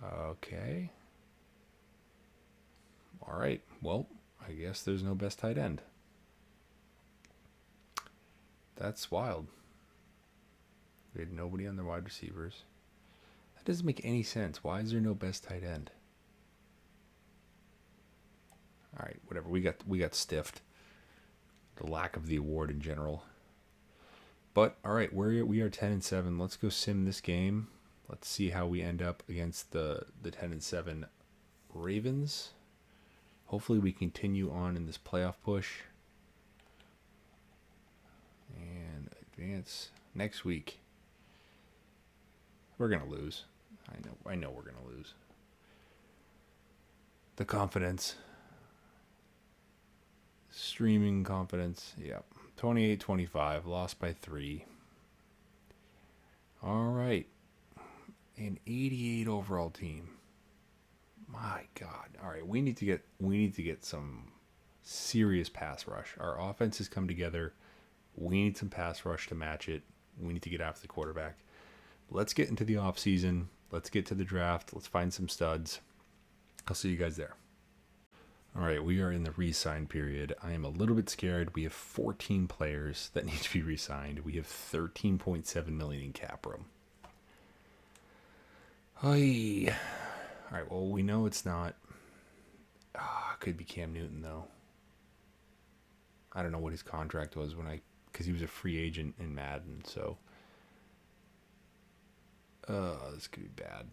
Okay. All right. Well, I guess there's no best tight end. That's wild. We had nobody on the wide receivers. That doesn't make any sense. Why is there no best tight end? All right, whatever. We got stiffed. The lack of the award in general. But all right, we are 10-7. Let's go sim this game. Let's see how we end up against the 10-7 Ravens. Hopefully we continue on in this playoff push. And advance next week. We're going to lose. I know we're going to lose. The confidence. Streaming confidence. Yep. 28-25. Lost by 3. All right. An 88 overall team. My God. All right. We need to get some serious pass rush. Our offense has come together. We need some pass rush to match it. We need to get after the quarterback. Let's get into the off season. Let's get to the draft. Let's find some studs. I'll see you guys there. All right, we are in the re-sign period. I am a little bit scared. We have 14 players that need to be re-signed. We have 13.7 million in cap room. Hey. All right, well, we know it's not. Could be Cam Newton though. I don't know what his contract was because he was a free agent in Madden. So, this could be bad.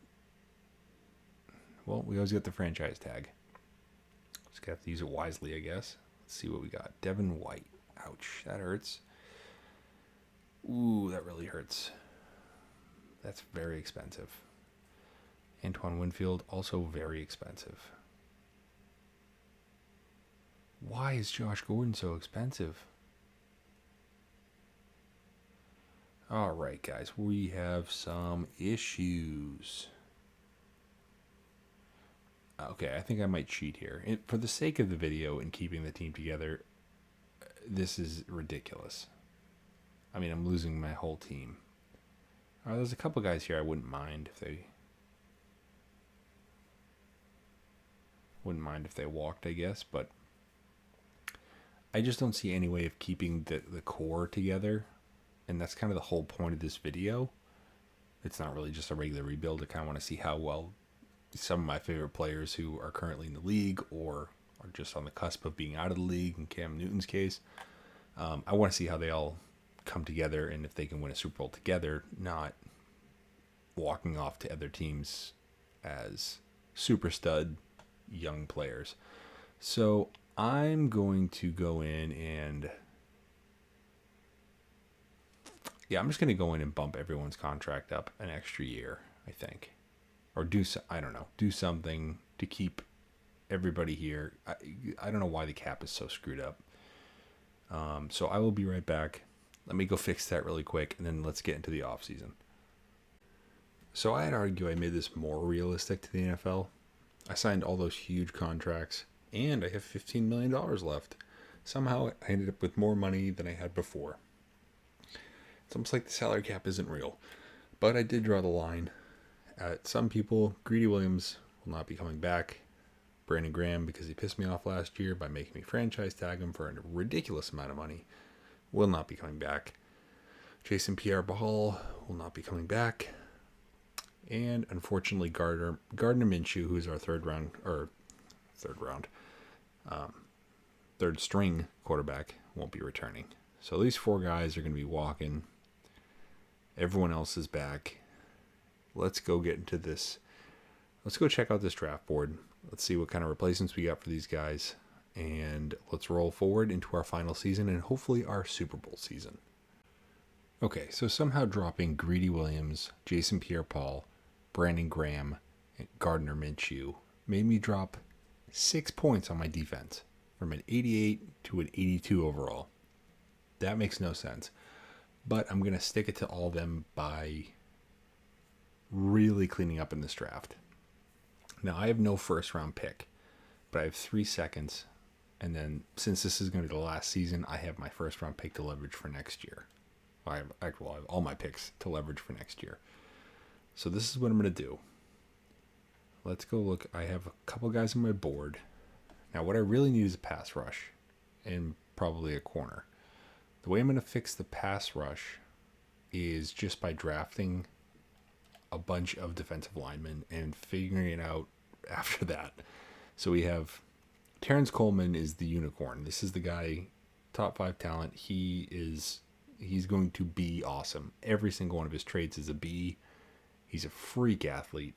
Well, we always get the franchise tag. Just have to use it wisely, I guess. Let's see what we got. Devin White. Ouch, that hurts. Ooh, that really hurts. That's very expensive. Antoine Winfield, also very expensive. Why is Josh Gordon so expensive? All right, guys, we have some issues. Okay, I think I might cheat here. For the sake of the video and keeping the team together, this is ridiculous. I mean, I'm losing my whole team. There's a couple guys here I wouldn't mind if they walked, I guess, but I just don't see any way of keeping the core together, and that's kind of the whole point of this video. It's not really just a regular rebuild. I kind of want to see how well some of my favorite players who are currently in the league or are just on the cusp of being out of the league, in Cam Newton's case, I want to see how they all come together and if they can win a Super Bowl together, not walking off to other teams as super stud young players. So I'm going to go in and I'm just going to go in and bump everyone's contract up an extra year, I think. Or do something to keep everybody here. I don't know why the cap is so screwed up. So I will be right back. Let me go fix that really quick, and then let's get into the off season. So I'd argue I made this more realistic to the NFL. I signed all those huge contracts, and I have $15 million left. Somehow I ended up with more money than I had before. It's almost like the salary cap isn't real. But I did draw the line at some people. Greedy Williams will not be coming back. Brandon Graham, because he pissed me off last year by making me franchise tag him for a ridiculous amount of money, will not be coming back. Jason Pierre-Paul will not be coming back. And unfortunately, Gardner Minshew, who is our third string quarterback, won't be returning. So these four guys are going to be walking. Everyone else is back. Let's go get into this. Let's go check out this draft board. Let's see what kind of replacements we got for these guys. And let's roll forward into our final season and hopefully our Super Bowl season. Okay, so somehow dropping Greedy Williams, Jason Pierre-Paul, Brandon Graham, and Gardner Minshew made me drop 6 points on my defense from an 88 to an 82 overall. That makes no sense. But I'm going to stick it to all of them by really cleaning up in this draft. Now, I have no first round pick, but I have 3 seconds. And then since this is going to be the last season, I have my first round pick to leverage for next year. I have all my picks to leverage for next year. So this is what I'm going to do. Let's go look. I have a couple guys on my board. Now, what I really need is a pass rush and probably a corner. The way I'm going to fix the pass rush is just by drafting a bunch of defensive linemen and figuring it out after that. So we have Terrence Coleman is the unicorn. This is the guy, top 5 talent. He's going to be awesome. Every single one of his traits is a B. He's a freak athlete.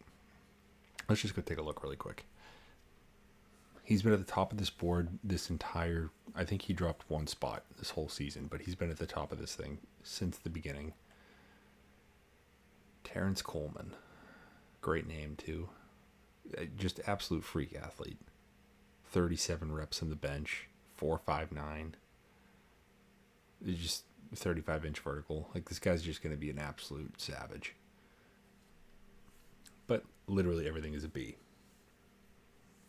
Let's just go take a look really quick. He's been at the top of this board I think he dropped 1 spot this whole season, but he's been at the top of this thing since the beginning. Terrence Coleman. Great name, too. Just absolute freak athlete. 37 reps on the bench. 4.59. Just 35-inch vertical. Like, this guy's just going to be an absolute savage. But literally everything is a B.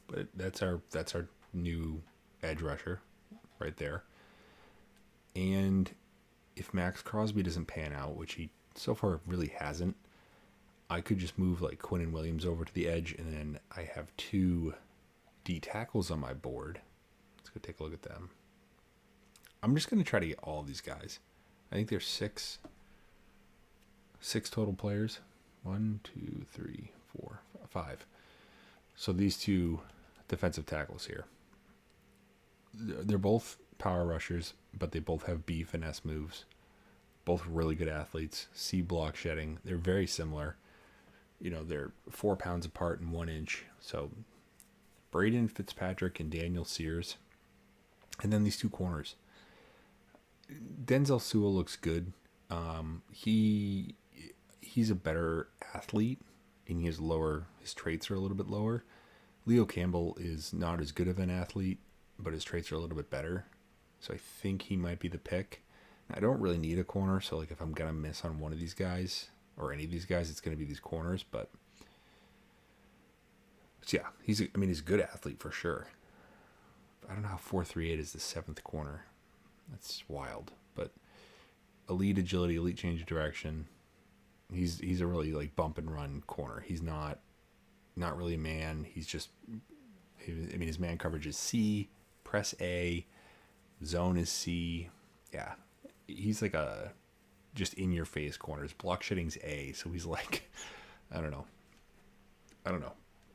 But that's our new edge rusher right there. And if Max Crosby doesn't pan out, which he so far really hasn't, I could just move like Quinnen Williams over to the edge, and then I have 2 D tackles on my board. Let's go take a look at them. I'm just going to try to get all of these guys. I think there's six total players. 1, 2, 3, 4, 5. So these two defensive tackles here. They're both power rushers, but they both have B finesse moves. Both really good athletes. C block shedding. They're very similar. You know, they're 4 pounds apart and 1 inch. So Braden Fitzpatrick and Daniel Sears. And then these two corners. Denzel Sewell looks good. He's a better athlete, and his traits are a little bit lower. Leo Campbell is not as good of an athlete, but his traits are a little bit better. So I think he might be the pick. I don't really need a corner, so like if I'm gonna miss on one of these guys or any of these guys, it's gonna be these corners. But yeah, he's a good athlete for sure. I don't know how 4.38 is the 7th corner. That's wild. But elite agility, elite change of direction. He's a really like bump and run corner. He's not really a man. He's just, his man coverage is C, press A, zone is C. Yeah, he's like a just in your face corners. Block shedding's A, so he's like, I don't know.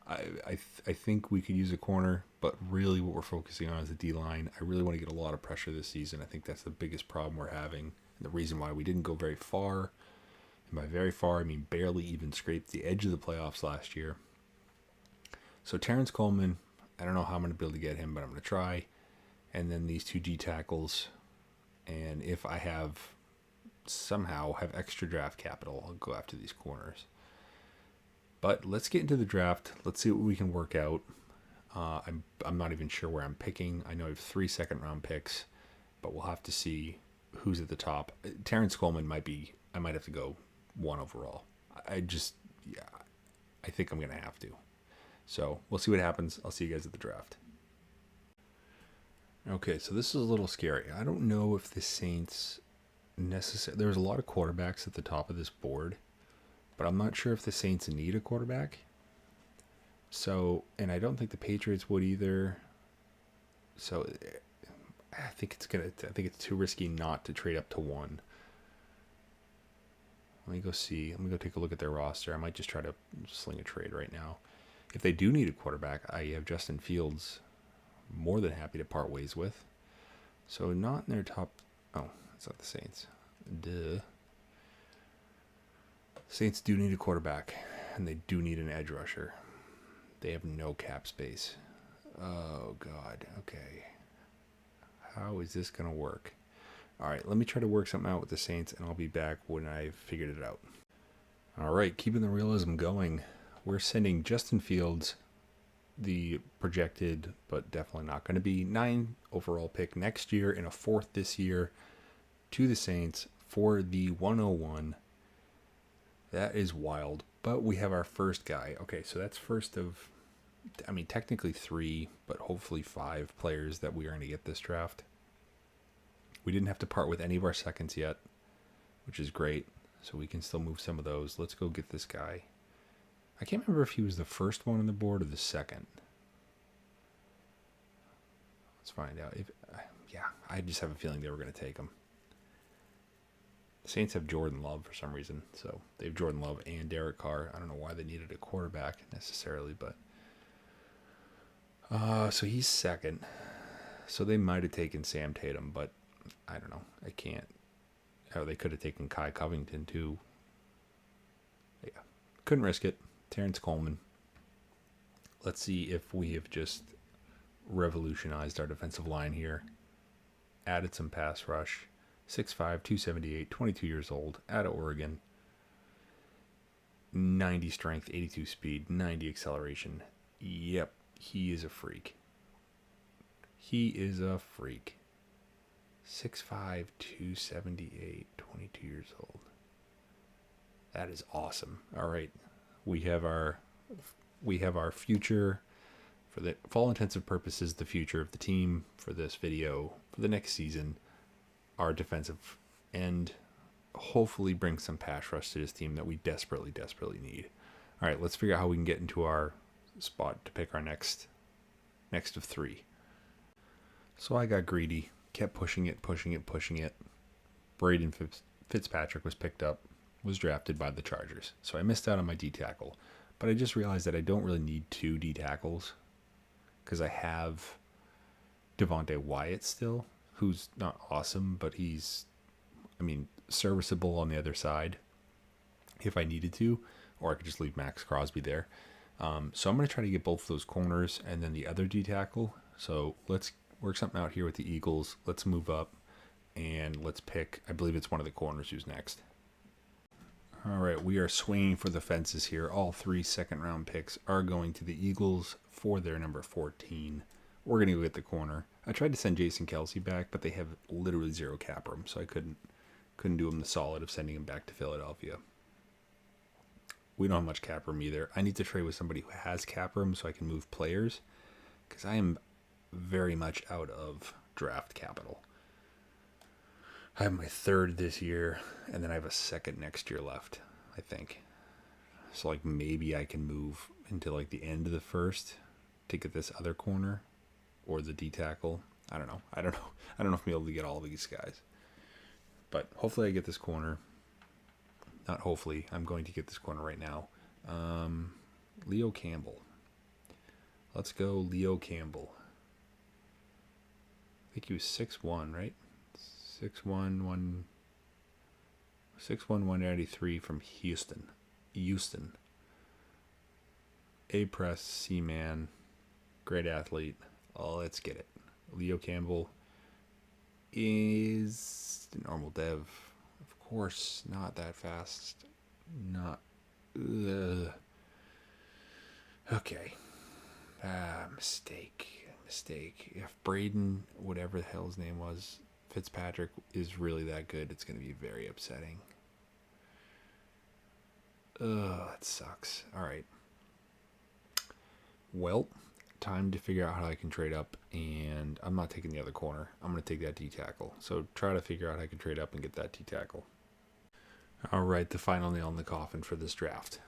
I think we could use a corner, but really what we're focusing on is the D line. I really want to get a lot of pressure this season. I think that's the biggest problem we're having. The reason why we didn't go very far. And by very far, I mean barely even scraped the edge of the playoffs last year. So Terrence Coleman, I don't know how I'm going to be able to get him, but I'm going to try. And then these two D tackles. And if I somehow have extra draft capital, I'll go after these corners. But let's get into the draft. Let's see what we can work out. I'm not even sure where I'm picking. I know I have 3 second-round picks, but we'll have to see who's at the top. Terrence Coleman I might have to go 1 overall. I think I'm going to have to. So we'll see what happens. I'll see you guys at the draft. Okay, so this is a little scary. I don't know if the Saints there's a lot of quarterbacks at the top of this board, but I'm not sure if the Saints need a quarterback. So, and I don't think the Patriots would either. So I think it's too risky not to trade up to 1. Let me go see. Let me go take a look at their roster. I might just try to sling a trade right now. If they do need a quarterback, I have Justin Fields more than happy to part ways with. So not in their top. Oh, it's not the Saints. Duh. Saints do need a quarterback, and they do need an edge rusher. They have no cap space. Oh, God. Okay. How is this going to work? All right, let me try to work something out with the Saints, and I'll be back when I've figured it out. All right, keeping the realism going, we're sending Justin Fields, the projected, but definitely not going to be 9 overall pick next year and a 4th this year, to the Saints for the 101. That is wild. But we have our first guy. Okay, so that's first of, technically 3, but hopefully 5 players that we are going to get this draft. We didn't have to part with any of our seconds yet, which is great. So we can still move some of those. Let's go get this guy. I can't remember if he was the first one on the board or the second. Let's find out. I just have a feeling they were going to take him. The Saints have Jordan Love for some reason. So they have Jordan Love and Derek Carr. I don't know why they needed a quarterback necessarily, but so he's second. So they might have taken Sam Tatum, but I don't know. I can't. Oh, they could have taken Kai Covington too. Yeah, couldn't risk it. Terrence Coleman. Let's see if we have just revolutionized our defensive line here. Added some pass rush. 6'5", 278, 22 years old, out of Oregon. 90 strength, 82 speed, 90 acceleration. Yep, he is a freak. He is a freak. 6'5", 278, 22 years old. That is awesome. All right, we have our future, for all intents and purposes, the future of the team for this video for the next season. Our defensive end, hopefully bring some pass rush to this team that we desperately, desperately need. All right, let's figure out how we can get into our spot to pick our next next of 3. So I got greedy, kept pushing it. Braden Fitzpatrick was picked up, was drafted by the Chargers. So I missed out on my D tackle. But I just realized that I don't really need 2 D tackles because I have Devontae Wyatt still, who's not awesome, but he's, serviceable on the other side if I needed to, or I could just leave Max Crosby there. So I'm going to try to get both of those corners and then the other D tackle. So let's work something out here with the Eagles. Let's move up and let's pick, I believe it's one of the corners who's next. All right, we are swinging for the fences here. All 3 second-round picks are going to the Eagles for their number 14. We're going to go get the corner. I tried to send Jason Kelsey back, but they have literally 0 cap room, so I couldn't do him the solid of sending him back to Philadelphia. We don't have much cap room either. I need to trade with somebody who has cap room so I can move players, because I am very much out of draft capital. I have my 3rd this year, and then I have a 2nd next year left, I think. So, maybe I can move into, the end of the 1st to get this other corner or the D tackle. I don't know. I don't know if I'm able to get all of these guys. But hopefully I get this corner. Not hopefully. I'm going to get this corner right now. Leo Campbell. Let's go Leo Campbell. I think he was 6'1", right? 6'1", 193 from Houston. A-press, C-man, great athlete. Oh, let's get it. Leo Campbell is the normal dev. Of course, not that fast. Not. Okay. Mistake. If Braden, whatever the hell his name was, Fitzpatrick is really that good, it's going to be very upsetting. That sucks. All right. Well, time to figure out how I can trade up, and I'm not taking the other corner. I'm going to take that D tackle. So try to figure out how I can trade up and get that D tackle. All right, the final nail in the coffin for this draft.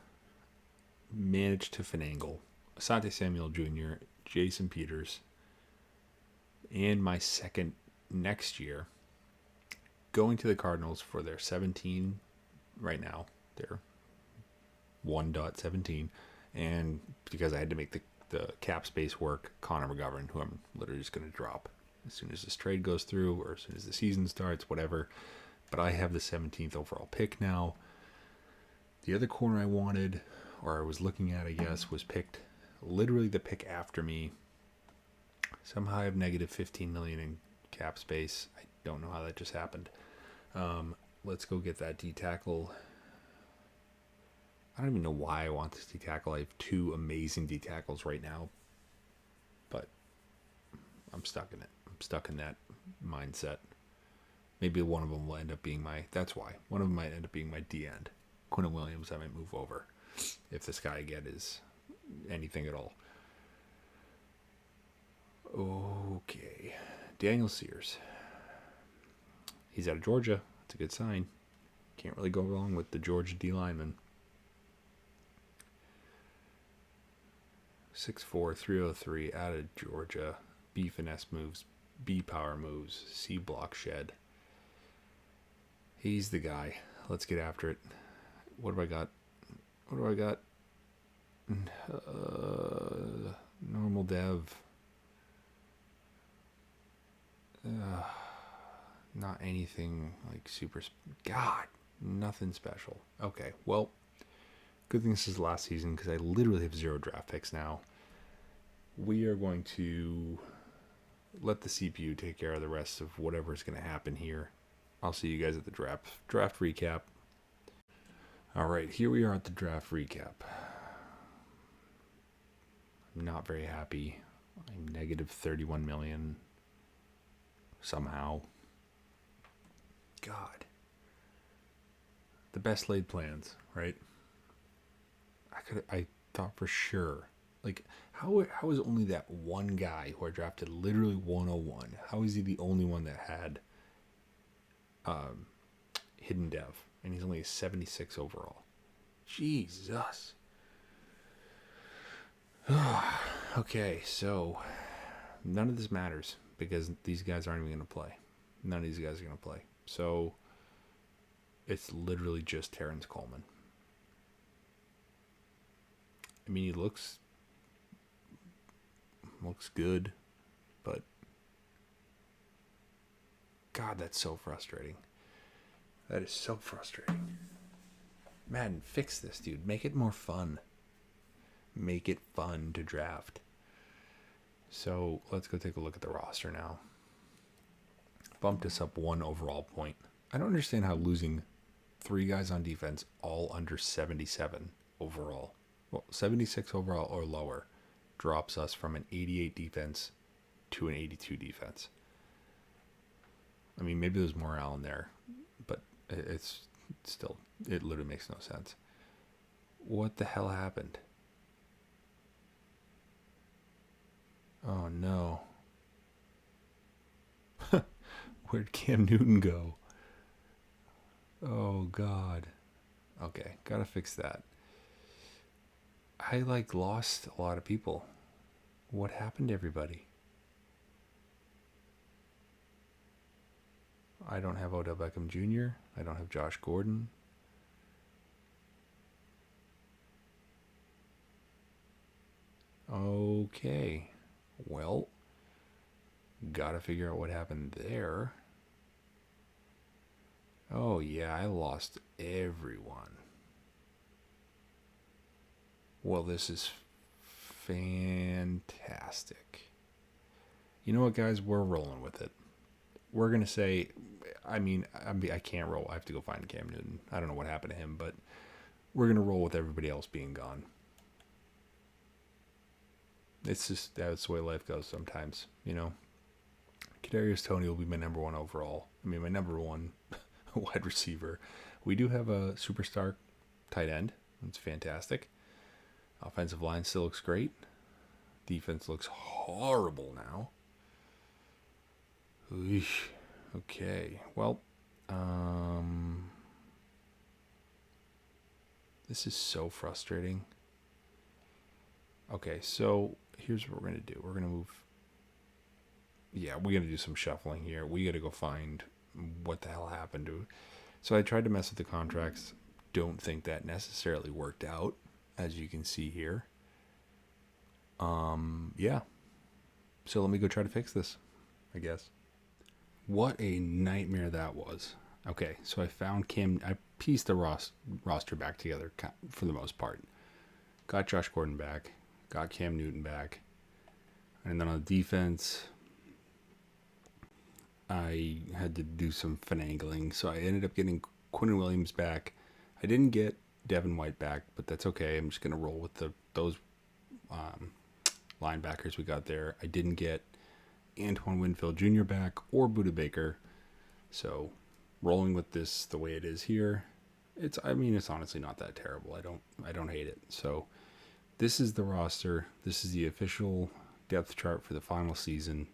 Managed to finagle Asante Samuel Jr., Jason Peters, and my 2nd next year, going to the Cardinals for their 17 right now. They're 1.17. And because I had to make the cap space work, Connor McGovern, who I'm literally just going to drop as soon as this trade goes through or as soon as the season starts, whatever. But I have the 17th overall pick now. The other corner I wanted, or I was looking at, I guess, was picked literally the pick after me. Somehow I have negative $15 million in cap space. I don't know how that just happened. Let's go get that D tackle. I don't even know why I want this D tackle. I have 2 amazing D tackles right now, but I'm stuck in it. I'm stuck in that mindset. Maybe one of them will end up being that's why. One of them might end up being my D end. Quinton Williams I might move over if this guy again is anything at all. Okay. Daniel Sears. He's out of Georgia. That's a good sign. Can't really go wrong with the Georgia D lineman. 6'4", 303, out of Georgia. B finesse moves, B power moves, C block shed. He's the guy. Let's get after it. What do I got? Normal dev. Not anything super. God, nothing special. Okay, well, good thing this is last season because I literally have 0 draft picks now. We are going to let the CPU take care of the rest of whatever is going to happen here. I'll see you guys at the draft recap. All right, here we are at the draft recap. I'm not very happy. I'm negative 31 million somehow. God. The best laid plans, right? I thought for sure. How is only that one guy who I drafted literally 101? How is he the only one that had hidden dev? And he's only a 76 overall. Jesus. Okay, so none of this matters because these guys aren't even going to play. None of these guys are going to play. So it's literally just Terrence Coleman. I mean, he looks good, but God, that's so frustrating. That is so frustrating. Madden, fix this, dude. Make it more fun. Make it fun to draft. So let's go take a look at the roster now. Bumped us up 1 overall point. I don't understand how losing 3 guys on defense, all under 77 overall, well, 76 overall or lower, drops us from an 88 defense to an 82 defense. I mean, maybe there's morale in there, but it's still, it literally makes no sense. What the hell happened? Oh no. Where'd Cam Newton go? Oh God. Okay, gotta fix that. I lost a lot of people. What happened to everybody? I don't have Odell Beckham Jr. I don't have Josh Gordon. Okay. Well, gotta figure out what happened there. Oh yeah, I lost everyone. Well, this is fantastic. You know what, guys? We're rolling with it. We're going to say, I can't roll. I have to go find Cam Newton. I don't know what happened to him, but we're going to roll with everybody else being gone. It's just, that's the way life goes sometimes, you know. Kadarius Toney will be my number 1 overall. My number 1 wide receiver. We do have a superstar tight end. It's fantastic. Offensive line still looks great. Defense looks horrible now. Eesh. Okay. Well, this is so frustrating. Okay, so here's what we're going to do. We're going to move. Yeah, we're going to do some shuffling here. We got to go find what the hell happened to. So I tried to mess with the contracts. Don't think that necessarily worked out, as you can see here. Yeah. So let me go try to fix this, I guess. What a nightmare that was. Okay, so I found Cam. I pieced the roster back together for the most part. Got Josh Gordon back. Got Cam Newton back. And then on defense, I had to do some finagling. So I ended up getting Quinn Williams back. I didn't get Devin White back, but that's okay. I'm just going to roll with those linebackers we got there. I didn't get Antoine Winfield Jr. back or Budda Baker. So rolling with this the way it is here, it's honestly not that terrible. I don't hate it. So this is the roster. This is the official depth chart for the final season.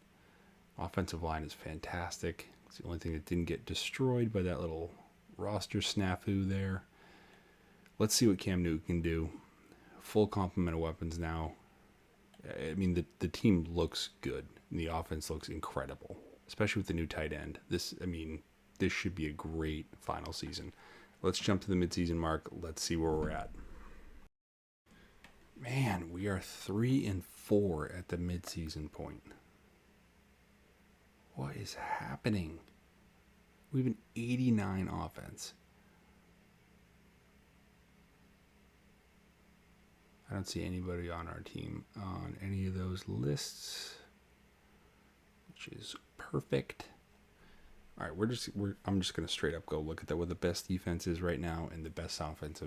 Offensive line is fantastic. It's the only thing that didn't get destroyed by that little roster snafu there. Let's see what Cam Newton can do. Full complement of weapons now. The team looks good. And the offense looks incredible, especially with the new tight end. This should be a great final season. Let's jump to the midseason mark. Let's see where we're at. Man, we are 3-4 at the midseason point. What is happening? We have an 89 offense. I don't see anybody on our team on any of those lists, which is perfect. All right, I'm just gonna straight up go look at what the best defense is right now and the best offense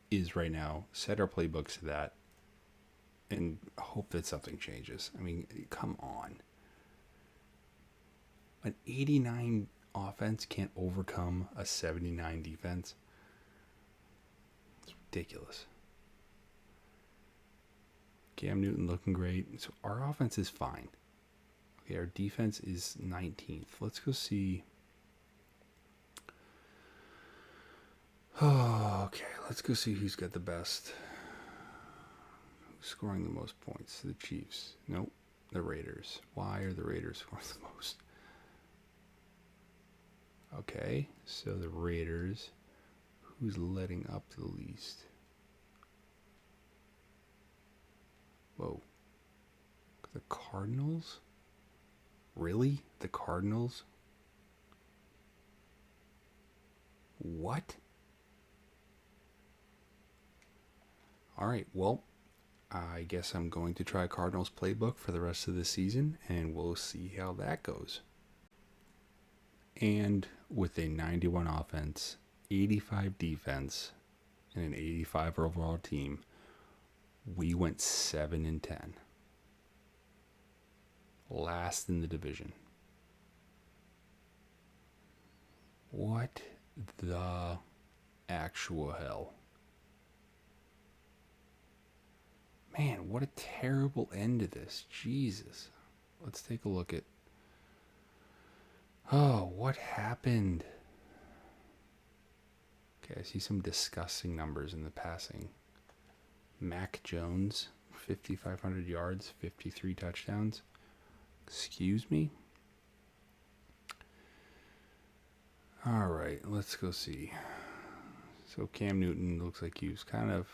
is right now. Set our playbooks to that, and hope that something changes. Come on. An 89 offense can't overcome a 79 defense. It's ridiculous. Cam Newton looking great. So our offense is fine. Okay, our defense is 19th. Let's go see. Oh, okay, let's go see who's got the best. Who's scoring the most points? The Chiefs. Nope. The Raiders. Why are the Raiders scoring the most? Okay, so the Raiders. Who's letting up the least? Whoa. The Cardinals? Really? The Cardinals? What? Alright, well, I guess I'm going to try Cardinals playbook for the rest of the season, and we'll see how that goes. And with a 91 offense, 85 defense, and an 85 overall team, we went 7-10. Last in the division. What the actual hell? Man, what a terrible end to this. Jesus. Let's take a look at... Oh, what happened? Okay, I see some disgusting numbers in the passing. Mac Jones, 5,500 yards, 53 touchdowns. Excuse me? Alright, let's go see. So Cam Newton looks like he was kind of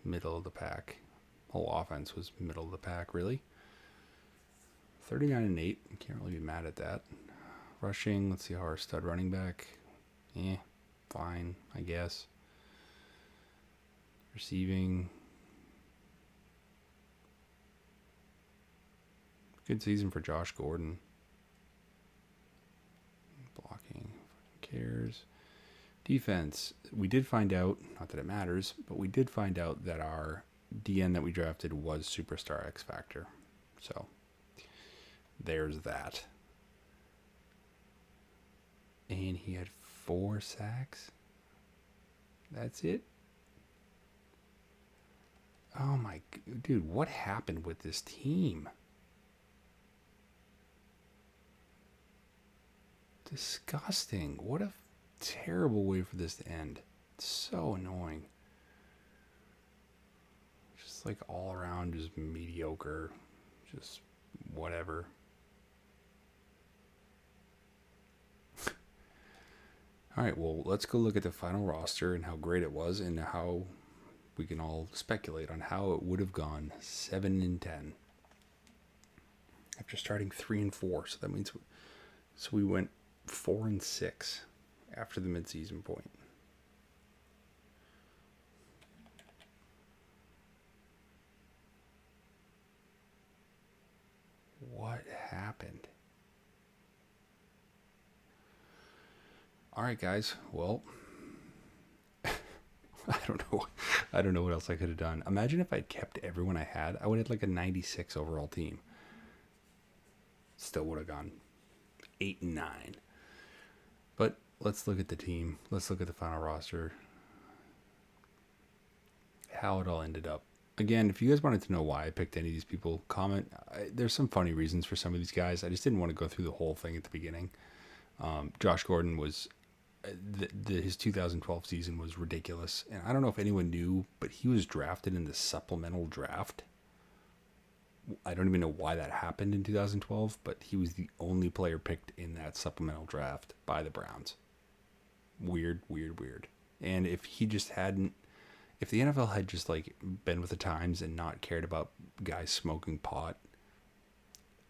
middle of the pack. Whole offense was middle of the pack, really. 39-8. Can't really be mad at that. Rushing, let's see how our stud running back. Fine, I guess. Receiving. Good season for Josh Gordon. Blocking. Cares. Defense. We did find out, not that it matters, but we did find out that our DN that we drafted was Superstar X Factor. So, there's that. And he had 4 sacks. That's it? Oh my... Dude, what happened with this team? Disgusting. What a terrible way for this to end. It's so annoying. Just like all around just mediocre. Just whatever. Alright, well, let's go look at the final roster and how great it was and how we can all speculate on how it would have gone 7-10. After starting 3-4, so that means we went 4-6 after the midseason point. What happened? All right, guys. Well, I don't know what else I could have done. Imagine if I'd kept everyone I had. I would have like a 96 overall team. Still would have gone 8-9. But let's look at the team. Let's look at the final roster. How it all ended up. Again, if you guys wanted to know why I picked any of these people, comment. There's some funny reasons for some of these guys. I just didn't want to go through the whole thing at the beginning. Josh Gordon was... his 2012 season was ridiculous. And I don't know if anyone knew, but he was drafted in the supplemental draft. I don't even know why that happened in 2012, but he was the only player picked in that supplemental draft by the Browns. Weird. And if he just hadn't... If the NFL had just like been with the times and not cared about guys smoking pot,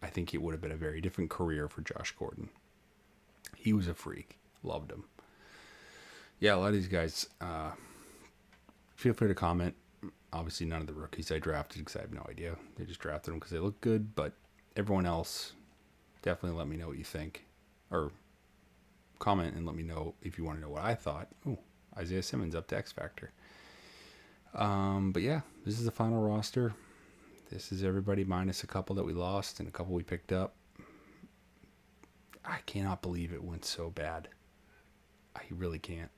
I think it would have been a very different career for Josh Gordon. He was a freak. Loved him. Yeah, a lot of these guys, feel free to comment. Obviously, none of the rookies I drafted because I have no idea. They just drafted them because they look good. But everyone else, definitely let me know what you think. Or comment and let me know if you want to know what I thought. Oh, Isaiah Simmons up to X Factor. But yeah, this is the final roster. This is everybody minus a couple that we lost and a couple we picked up. I cannot believe it went so bad. I really can't.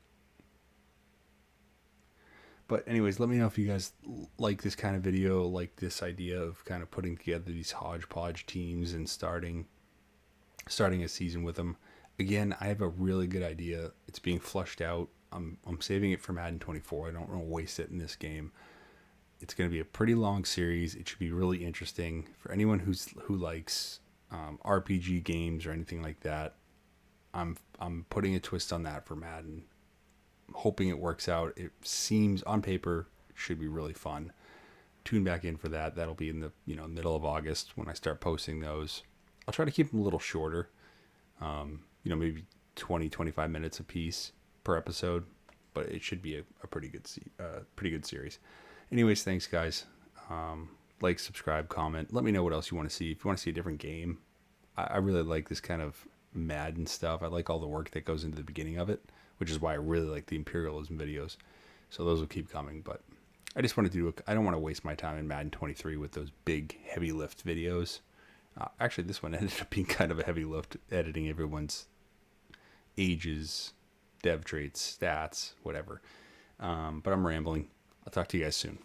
But anyways, let me know if you guys like this kind of video, like this idea of kind of putting together these hodgepodge teams and starting a season with them. Again, I have a really good idea. It's being flushed out. I'm saving it for Madden 24. I don't want to waste it in this game. It's going to be a pretty long series. It should be really interesting for anyone who likes RPG games or anything like that. I'm putting a twist on that for Madden. I'm hoping it works out. It seems on paper should be really fun. Tune back in for that. That'll be in the middle of August when I start posting those. I'll try to keep them a little shorter. Maybe 20-25 minutes a piece per episode, but it should be a pretty good series. Anyways, thanks guys. Like, subscribe, comment. Let me know what else you want to see. If you want to see a different game, I really like this kind of Madden stuff. I like all the work that goes into the beginning of it, which is why I really like the Imperialism videos. So those will keep coming, but I just wanted to I don't want to waste my time in Madden 23 with those big heavy lift videos. Actually, this one ended up being kind of a heavy lift, editing everyone's ages, dev traits, stats, whatever. But I'm rambling. I'll talk to you guys soon.